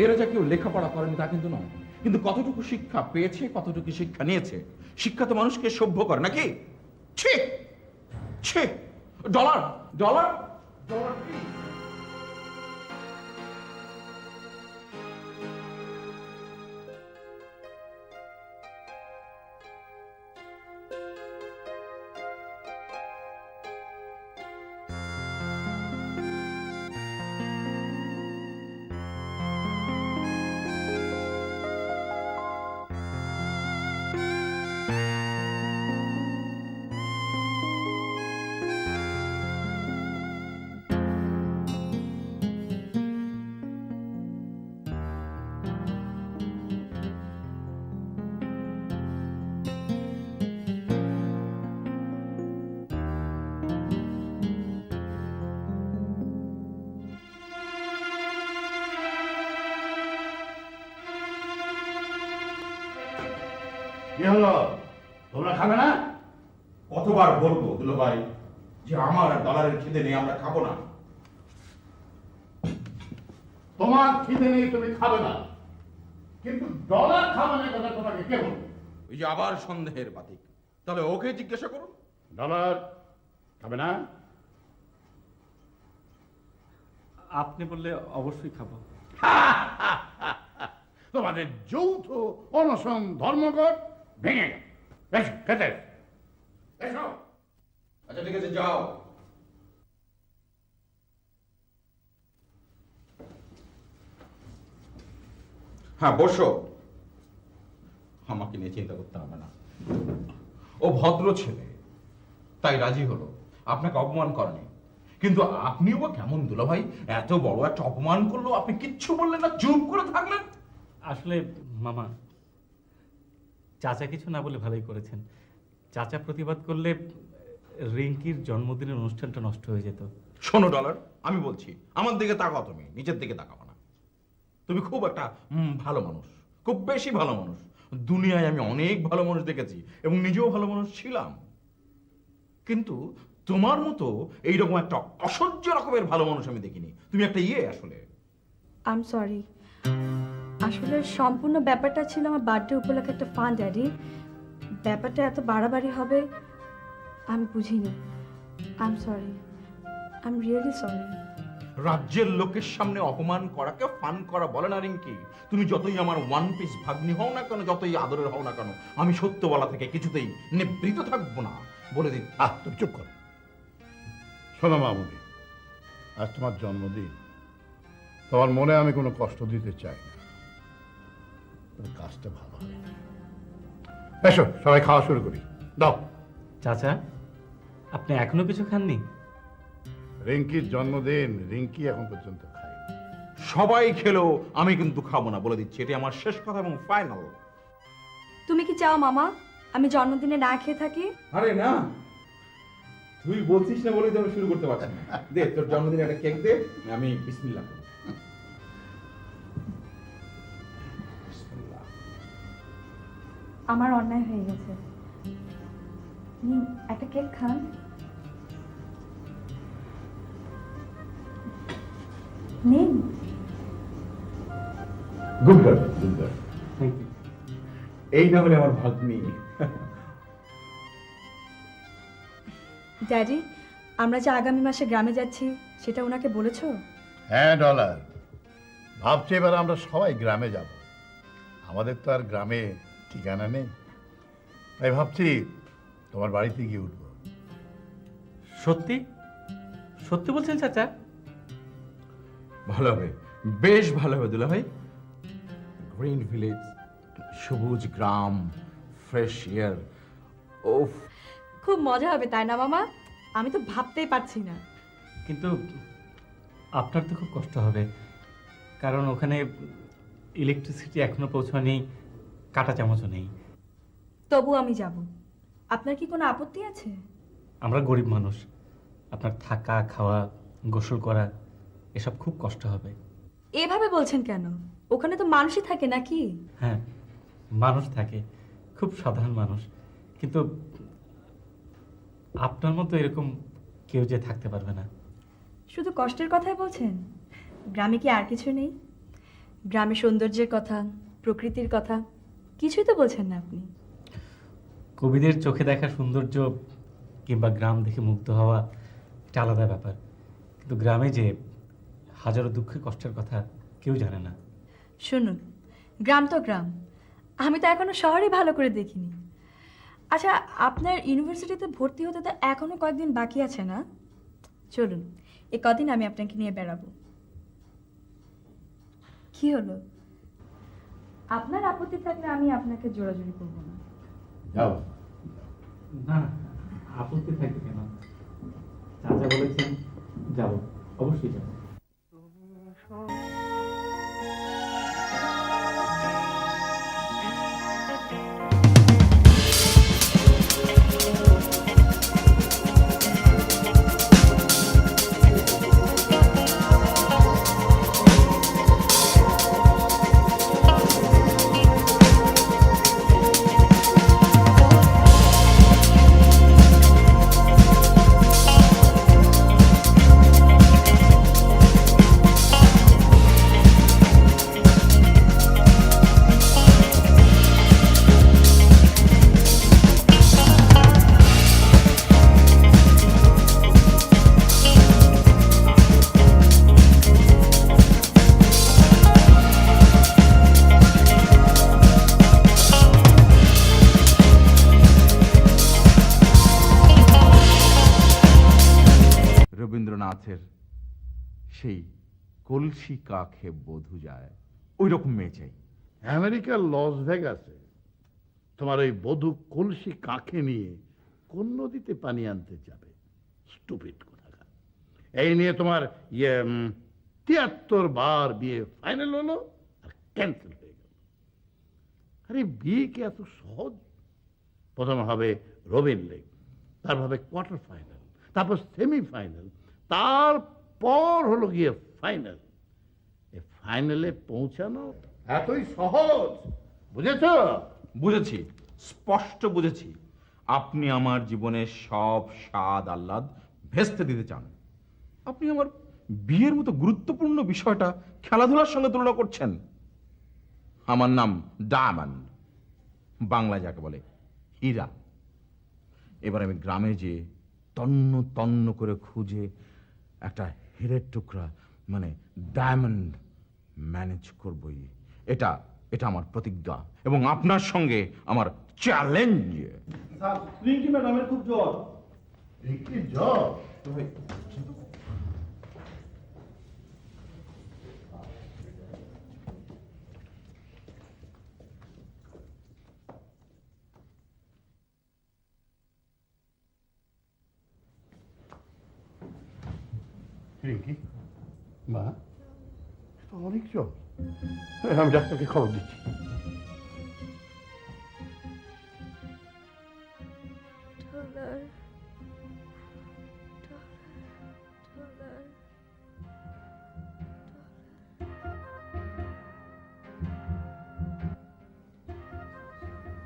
এরা যা কেউ লেখাপড়া করেনি তা কিন্তু নয়, কিন্তু কতটুকু শিক্ষা পেয়েছে, কতটুকু শিক্ষা নিয়েছে। শিক্ষা তো মানুষকে সভ্য করে নাকি? ছি ছি। Dollar dollar dollar please। কি হলো, তোমরা খাবে না? কতবার বলবো দুলো ভাই যে আমার আর ডলারের খিদে নেই, আমরা খাবো না। তোমার খিদে নেই, তুমি খাবে না, কিন্তু ডলার খাবে না কথা তোমাকে কে বলবে? ওই যে আবার সন্দেহের বাতিক, তাহলে ওকে জিজ্ঞাসা করুন। ডলার খাবে না? আপনি বললে অবশ্যই খাবো। তোমাদের যৌথ অনশন ধর্মঘট ভেঙে গেল। এসো খেতে এসো। আচ্ছা ঠিক আছে, যাও। হ্যাঁ বসো, আমাকে নিয়ে চিন্তা করতে হবে না। ও ভদ্র ছেলে, তাই রাজি হলো, আপনাকে অপমান করেনি। কিন্তু আপনিও বা কেমন দুলা ভাই, এত বড় একটা অপমান করলো, আপনি কিচ্ছু বললেন না, চুপ করে থাকলেন। আসলে মামা, চাচা কিছু না বলে ভালোই করেছেন। চাচা প্রতিবাদ করলে রিঙ্কির জন্মদিনের অনুষ্ঠানটা নষ্ট হয়ে যেত। শোনো ডলার, আমি বলছি, আমার দিকে তাকাও, তুমি নিচের দিকে তাকাও না। তুমি খুব একটা ভালো মানুষ, খুব বেশি ভালো মানুষ। দুনিয়ায় আমি অনেক ভালো মানুষ দেখেছি এবং নিজেও ভালো মানুষ ছিলাম, কিন্তু তোমার মতো এইরকম একটা অসহ্য রকমের ভালো মানুষ আমি দেখিনি। তুমি একটা আসলে। আই এম সরি, আসলে সম্পূর্ণ ব্যাপারটা ছিল আমার বার্থডে উপলক্ষে একটা ফান, ড্যাডি। ব্যাপারটা এত বাড়াবাড়ি হবে আমি বুঝিনি। I am sorry, I am really sorry. রাজ্যের লোকের সামনে অপমান করাকে ফান করা বলে না রিঙ্কি। তুমি যতই আমার ওয়ান পিস ভাগ্নি হও না কেন, যতই আদরের হও না কেন, আমি সত্য বলা থেকে কিছুতেই নিবৃত থাকবো না, বলে দিন। তুমি চুপ করো। শোনো মামুনি, আজ তোমার জন্মদিন, তোমার মনে আমি কোনো কষ্ট দিতে চাই না, তবে কাজটা ভালো হয়। এসো সবাই খাওয়া শুরু করি, দাও। চাচা, আপনি এখনো কিছু খাননি? রিঙ্কির জন্মদিন, রিঙ্কি এখন পর্যন্ত খায়। সবাই খেলো, আমি কিন্তু খাবো না, বলে দিচ্ছি। এটি আমার শেষ কথা এবং ফাইনাল। তুমি কি চাও মামা আমি জন্মদিনে না খেয়ে থাকি? আরে না, তুই বলছিস না বলেই তো আমি শুরু করতে পারছি না। দে তোর জন্মদিনে একটা কেক দে, আমি বিসমিল্লাহ করি। বিসমিল্লাহ। আমার অন্যায় হয়ে গেছে, নিন একটা কেক খান। নিন। Good girl, good girl. Thank you. এই না হলে আমার ভাগ্নি। ড্যাডি, আমরা যে আগামী মাসে গ্রামে যাচ্ছি সেটা ওনাকে বলেছো? হ্যাঁ ডলার, ভাবছি এবার আমরা সবাই গ্রামে যাব। আমাদের তো আর গ্রামে ঠিকানা নেই, তাই ভাবছি তোমার বাড়িতে গিয়ে উঠবো। সত্যি সত্যি বলছেন চাচা? ভালো হবে, বেশ ভালো হবে দুলা ভাই। গ্রিন ভিলেজ, সবুজ গ্রাম, ফ্রেশ এয়ার, ওফ। খুব মজা হবে তাই না মামা? আমি তো ভাবতেই পারছি না। কিন্তু আপনার তো খুব কষ্ট হবে, কারণ ওখানে ইলেকট্রিসিটি এখনো পৌঁছায়নি, কাঁটা চামচও নেই। তবু আমি যাব। আপনার কি কোনো আপত্তি আছে? আমরা গরিব মানুষ, আপনার থাকা খাওয়া গোসল করা এসব খুব কষ্ট হবে। এভাবে বলছেন কেন? ওখানে তো মানুষই থাকে নাকি? হ্যাঁ, মানুষ থাকে, খুব সাধারণ মানুষ, কিন্তু আপনার মতো এরকম কেউ যে থাকতে পারবে না। শুধু কষ্টের কথাই বলছেন? গ্রামে কি আর কিছু নেই? গ্রামে সৌন্দর্যের কথা, প্রকৃতির কথা কিছুই তো বলছেন না আপনি। কবিদের চোখে দেখা সৌন্দর্য কিংবা গ্রাম দেখে মুগ্ধ হওয়া একটা আলাদা ব্যাপার, কিন্তু গ্রামে যে হাজারো দুঃখের কষ্টের কথা কেউ জানে না। শুনুন, গ্রাম তো গ্রাম, আমি তো এখনো শহরে ভালো করে দেখিনি। আচ্ছা, আপনার ইউনিভার্সিটিতে ভর্তি হতে তো এখনো কয়েকদিন বাকি আছে না? চলুন, এই কদিন আমি আপনাকে নিয়ে বেড়াবো। কি হলো? আপনার আপত্তি থাকলে আমি আপনাকে জোরাজুরি করবো না। যাও। না, আপত্তি থাকবে কেন? চাচা বলেছেন যাব, অবশ্যই যাব। রবীন্দ্রনাথের সেই কলসি কাখে বধূ যায়, ওই রকম মেয়ে চাই। আমেরিকার লস ভেগাসে তোমার ওই বধূ কলসি কাঁখে নিয়ে কোন নদীতে পানি আনতে যাবে? স্টুপিড কোথাকার। এই নিয়ে তোমার 73 বার বিয়ে ফাইনাল হলো আর ক্যান্সেল হয়ে গেল। আরে বিয়ে কি এত সহজ? প্রথমে হবে রবিন লেগ, তারপর হবে কোয়ার্টার ফাইনাল, তারপর সেমিফাইনাল, তারপর হলো গিয়ে ফাইনাল। এই ফাইনালে পৌঁছানো এতই সহজ, বুঝেছ? বুঝেছি, স্পষ্ট বুঝেছি। আপনি আমার জীবনের সব স্বাদ আহ্লাদ ভেস্তে দিতে চান। আপনি আমার বিয়ের মতো গুরুত্বপূর্ণ বিষয়টা খেলাধুলার সঙ্গে তুলনা করছেন। আমার নাম ডায়মন্ড, বাংলা যাকে বলে হীরা। এবার আমি গ্রামে যেয়ে তন্ন তন্ন করে খুঁজে একটা হীরের টুকরা মানে ডায়মন্ড ম্যানেজ করবই। এটা এটা আমার প্রতিজ্ঞা এবং আপনার সঙ্গে আমার চ্যালেঞ্জ। ম্যাডামের খুব জ্বর। কি জব? রিঙ্কি, মা, তো অনেক জ্বর। আমি ডাক্তারকে খবর দিচ্ছি।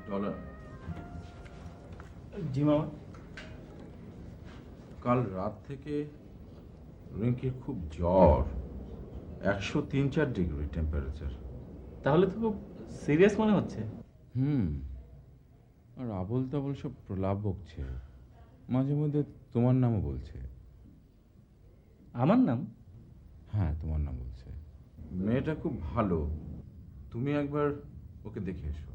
ডলার। জি মামা। কাল রাত থেকে রিঙ্কির খুব জ্বর, 103-4 ডিগ্রি টেম্পারেচার। তাহলে তো খুব সিরিয়াস মনে হচ্ছে। আর আবল তাবল সব প্রলাপ বকছে, মাঝে মধ্যে তোমার নামও বলছে। আমার নাম? হ্যাঁ, তোমার নাম বলছে। মেয়েটা খুব ভালো, তুমি একবার ওকে দেখে এসো।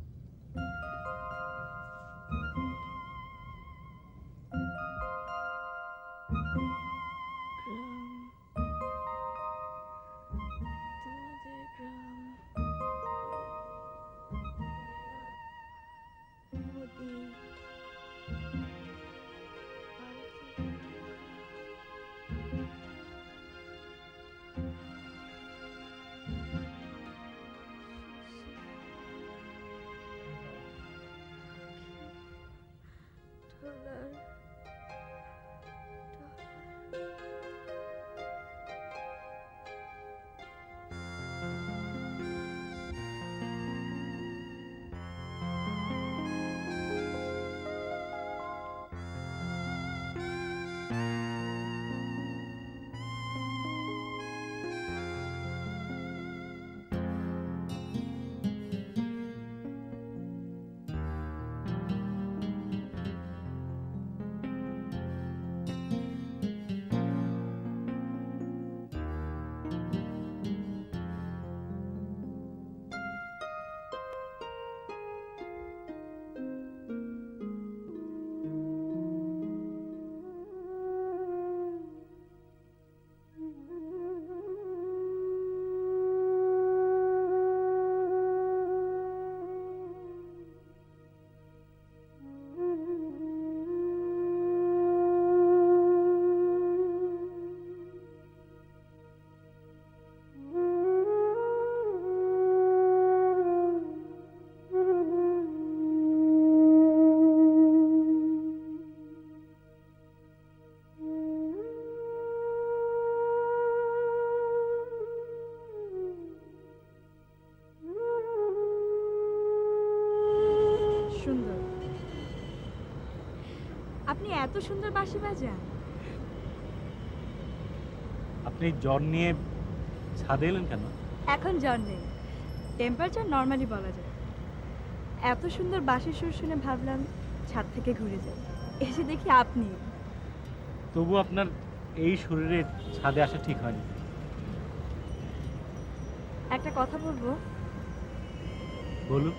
আপনি এত সুন্দর বাঁশি বাজান? আপনি জ্বর নিয়ে ছাদে এলেন কেন? এখন জ্বর নেই, টেম্পারেচার নর্মালি বলা যায়। এত সুন্দর বাঁশির সুর শুনে ভাবলাম ছাদ থেকে ঘুরে যাই, এসে দেখি আপনি। তবু আপনার এই শরীরে ছাদে আসা ঠিক হয়নি। একটা কথা বলবো? বলুন।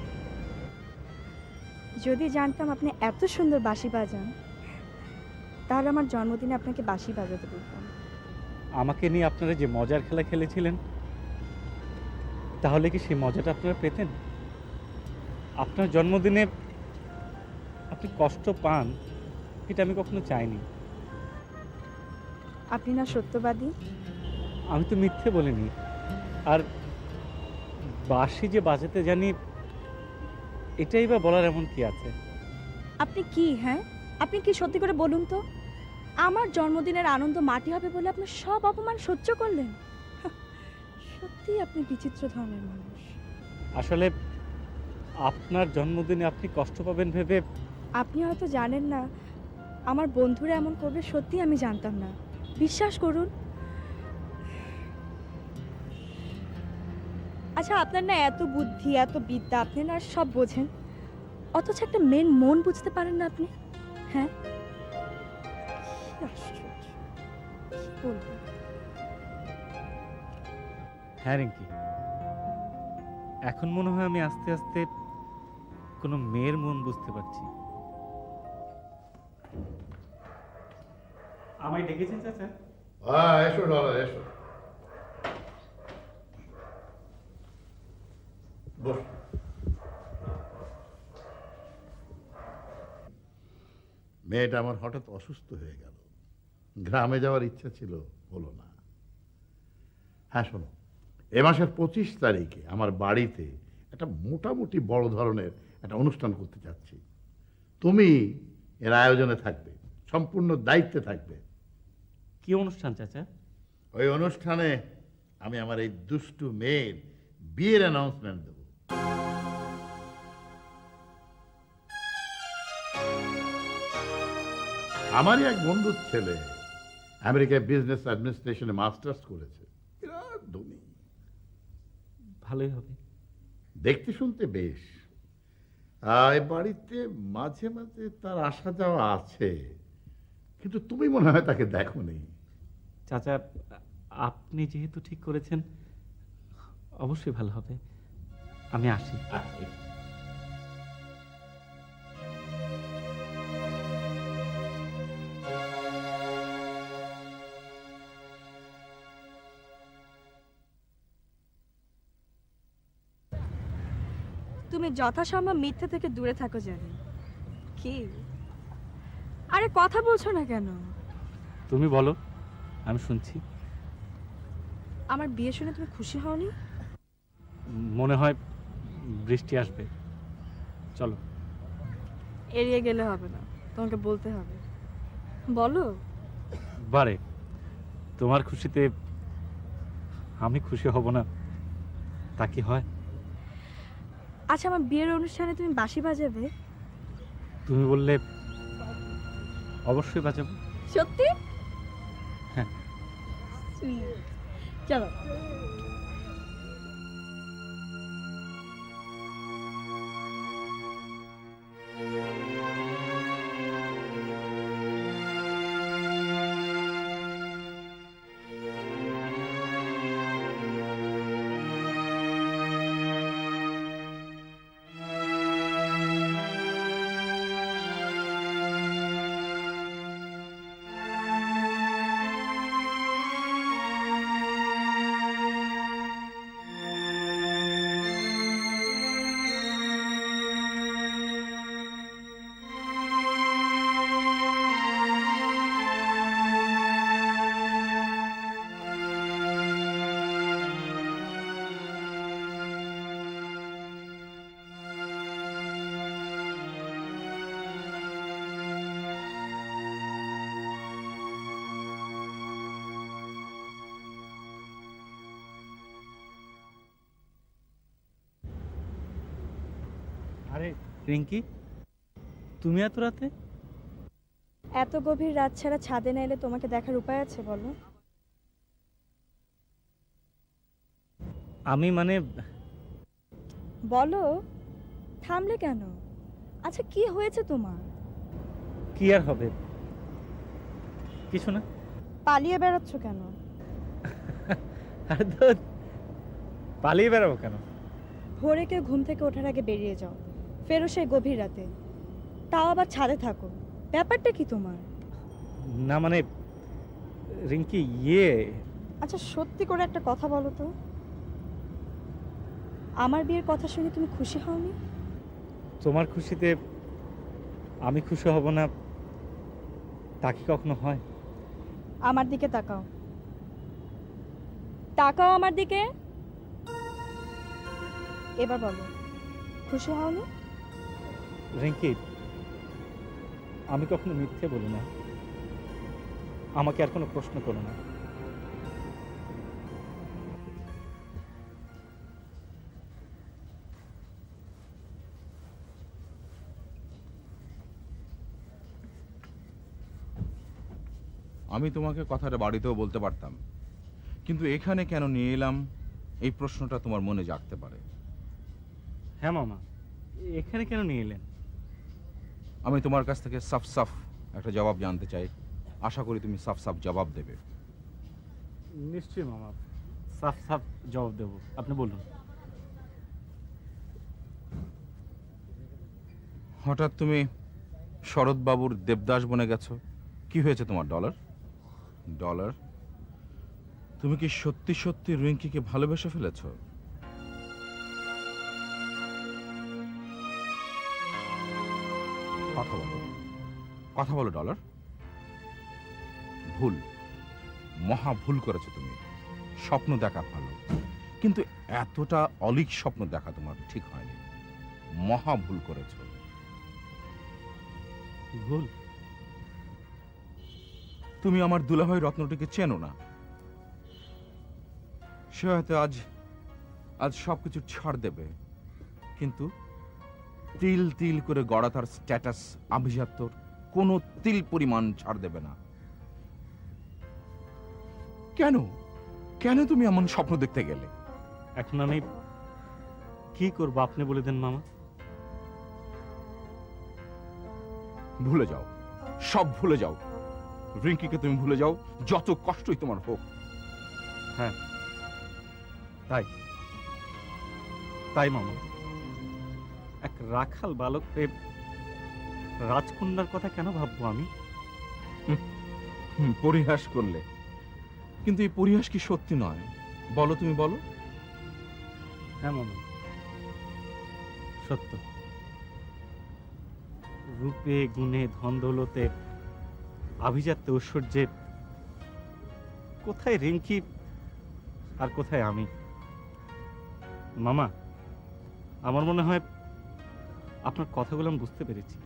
যদি জানতাম আপনি এত সুন্দর বাঁশি বাজান, তাহলে আমার জন্মদিনে আপনাকে বাঁশি বাজাতে বলতাম। আমাকে নিয়ে আপনারা যে মজার খেলা খেলেছিলেন, তাহলে কি সেই মজাটা আপনারা পেতেন? আপনার জন্মদিনে আপনি কষ্ট পান, এটা আমি কখনো চাইনি। আপনি না সত্যবাদী? আমি তো মিথ্যে বলিনি। আর বাঁশি যে বাজাতে জানি, এটাই বা বলার এমন কি আছে? আপনি কি, হ্যাঁ আপনি কি সত্যি করে বলুন তো, আমার জন্মদিনের আনন্দ মাটি হবে বলে আপনার সব অপমান সহ্য করলেন? সত্যি আপনি বিচিত্র ধরনের মানুষ। আসলে আপনার জন্মদিনে আপনি কষ্ট পাবেন ভেবে। আপনি হয়তো জানেন না, আমার বন্ধুরা এমন করবে সত্যি আমি জানতাম না, বিশ্বাস করুন। আচ্ছা, আপনার না এত বুদ্ধি, এত বিদ্যা, আপনি না সব বোঝেন, অথচ একটা মেন মন বুঝতে পারেন না আপনি। হ্যাঁ, কি আশ্চর্য, কি বলবো? হ্যাঁ রিঙ্কি, এখন মনে হয় আমি আস্তে আস্তে কোনো মেয়ের মন বুঝতে পারছি। আমায় ডেকেছেন চাচা? এসো ডলার, এসো বস। মেয়েটা আমার হঠাৎ অসুস্থ হয়ে গেল, গ্রামে যাওয়ার ইচ্ছা ছিল, হলো না। হ্যাঁ শোনো, এ মাসের 25 তারিখে আমার বাড়িতে একটা মোটামুটি বড় ধরনের একটা অনুষ্ঠান করতে যাচ্ছি। তুমি এর আয়োজনে থাকবে, সম্পূর্ণ দায়িত্বে থাকবে। কি অনুষ্ঠান চাচা? ওই অনুষ্ঠানে আমি আমার এই দুষ্টু মেয়ের বিয়ের অ্যানাউন্সমেন্ট দেব। আমারই এক বন্ধুর ছেলে আমেরিকায় বিজনেস অ্যাডমিনিস্ট্রেশনে মাস্টার্স করেছে, বিরাট ধনী, ভালোই হবে। দেখতে শুনতে বেশ। এই বাড়িতে মাঝে মাঝে তার আসা যাওয়া আছে, কিন্তু তুমি মনে হয় তাকে দেখো নেই। চাচা, আপনি যেহেতু ঠিক করেছেন, অবশ্যই ভালো হবে। আমি আসি। তুমি যথাসম্ভব মিথ্যে থেকে দূরে থাকো জানি। কি, আরে কথা বলছো না কেন? তুমি বলো, আমি শুনছি। আমার বিয়ে শুনে তুমি খুশি হওনি? মনে হয় বৃষ্টি আসবে, চলো। এড়িয়ে গেলে হবে না, তোমাকে বলতে হবে। বলো। বারে, তোমার খুশিতে আমি খুশি হব না, তা কি হয়? আচ্ছা, আমার বিয়ের অনুষ্ঠানে তুমি বাঁশি বাজাবে? তুমি বললে অবশ্যই বাজাবো। সত্যি? হ্যাঁ। চলো। আরে রিঙ্কি, তুমি এত রাতে? এত গভীর রাত ছাড়া ছাদে না এলে তোমাকে দেখার উপায় আছে বলো? আমি মানে বলো, থামলে কেন? আচ্ছা কি হয়েছে তোমার? কি আর হবে, কিছু না। পালিয়ে বেড়াচ্ছ কেন? আরে পালিয়ে বেড়াবো কেন? ভোরে কেউ ঘুম থেকে ওঠার আগে বেরিয়ে যাও, ফেরো সেই গভীর রাতে, তাও আবার ছাদে থাকো। ব্যাপারটা কি তোমার? না মানে রিঙ্কি, আচ্ছা সত্যি করে একটা কথা বলো তো, আমার বিয়ের কথা শুনে তুমি খুশি হওনি? তোমার খুশিতে আমি খুশি হব না তা কি কখনো হয়? আমার দিকে তাকাও, তাকাও আমার দিকে। এবার বলো, খুশি হওনি? রিঙ্কি, আমি কখনো মিথ্যে বলি না, আমাকে আর কোনো প্রশ্ন করো না। আমি তোমাকে কথাটা বাড়িতেও বলতে পারতাম, কিন্তু এখানে কেন নিয়ে এলাম এই প্রশ্নটা তোমার মনে জাগতে পারে। হ্যাঁ মামা, এখানে কেন নিয়ে এলেন? আমি তোমার কাছ থেকে সাফ সাফ একটা জবাব জানতে চাই, আশা করি তুমি সাফ সাফ জবাব দেবে। নিশ্চয়ই মামা, সাফ সাফ জবাব দেব, আপনি বলুন। হঠাৎ তুমি শরৎবাবুর দেবদাস বনে গেছো, কি হয়েছে তোমার? ডলার ডলার, তুমি কি সত্যি সত্যি রিঙ্কিকে ভালোবেসে ফেলেছ? কথা বলো, কথা বলো ডলার। ভুল, মহা ভুল করেছো তুমি। স্বপ্ন দেখা ভালো, কিন্তু এতটা অলীক স্বপ্ন দেখা তোমার ঠিক হয়নি। মহা ভুল করেছো। ভুল? তুমি আমার দুলাভাই রত্নটিকে চেনো না। সে হয়তো আজ আজ সবকিছু ছাড় দেবে, কিন্তু তিল তিল করে গড়া তার স্ট্যাটাস আভিজাত্যর কোনো তিল পরিমাণ ছাড় দেবে না। কেন কেন তুমি এমন স্বপ্ন দেখতে গেলে? এখন আমি কি করবো আপনি বলে দেন মামা। ভুলে যাও, সব ভুলে যাও। রিঙ্কিকে তুমি ভুলে যাও, যত কষ্টই তোমার হোক। হ্যাঁ তাই তাই মামা, এক রাখাল বালককে রাজকন্যার কথা কেন ভাববো আমি? পরিহাস করলে, কিন্তু এই পরিহাস কি সত্যি নয়? বলো, তুমি বলো। হ্যাঁ মামা, সত্য। রূপে গুণে ধন দৌলতে আভিজাত্যে ঐশ্বর্যে কোথায় রিঙ্কি আর কোথায় আমি? মামা, আমার মনে হয় আপনার কথাগুলো আমি বুঝতে পেরেছি।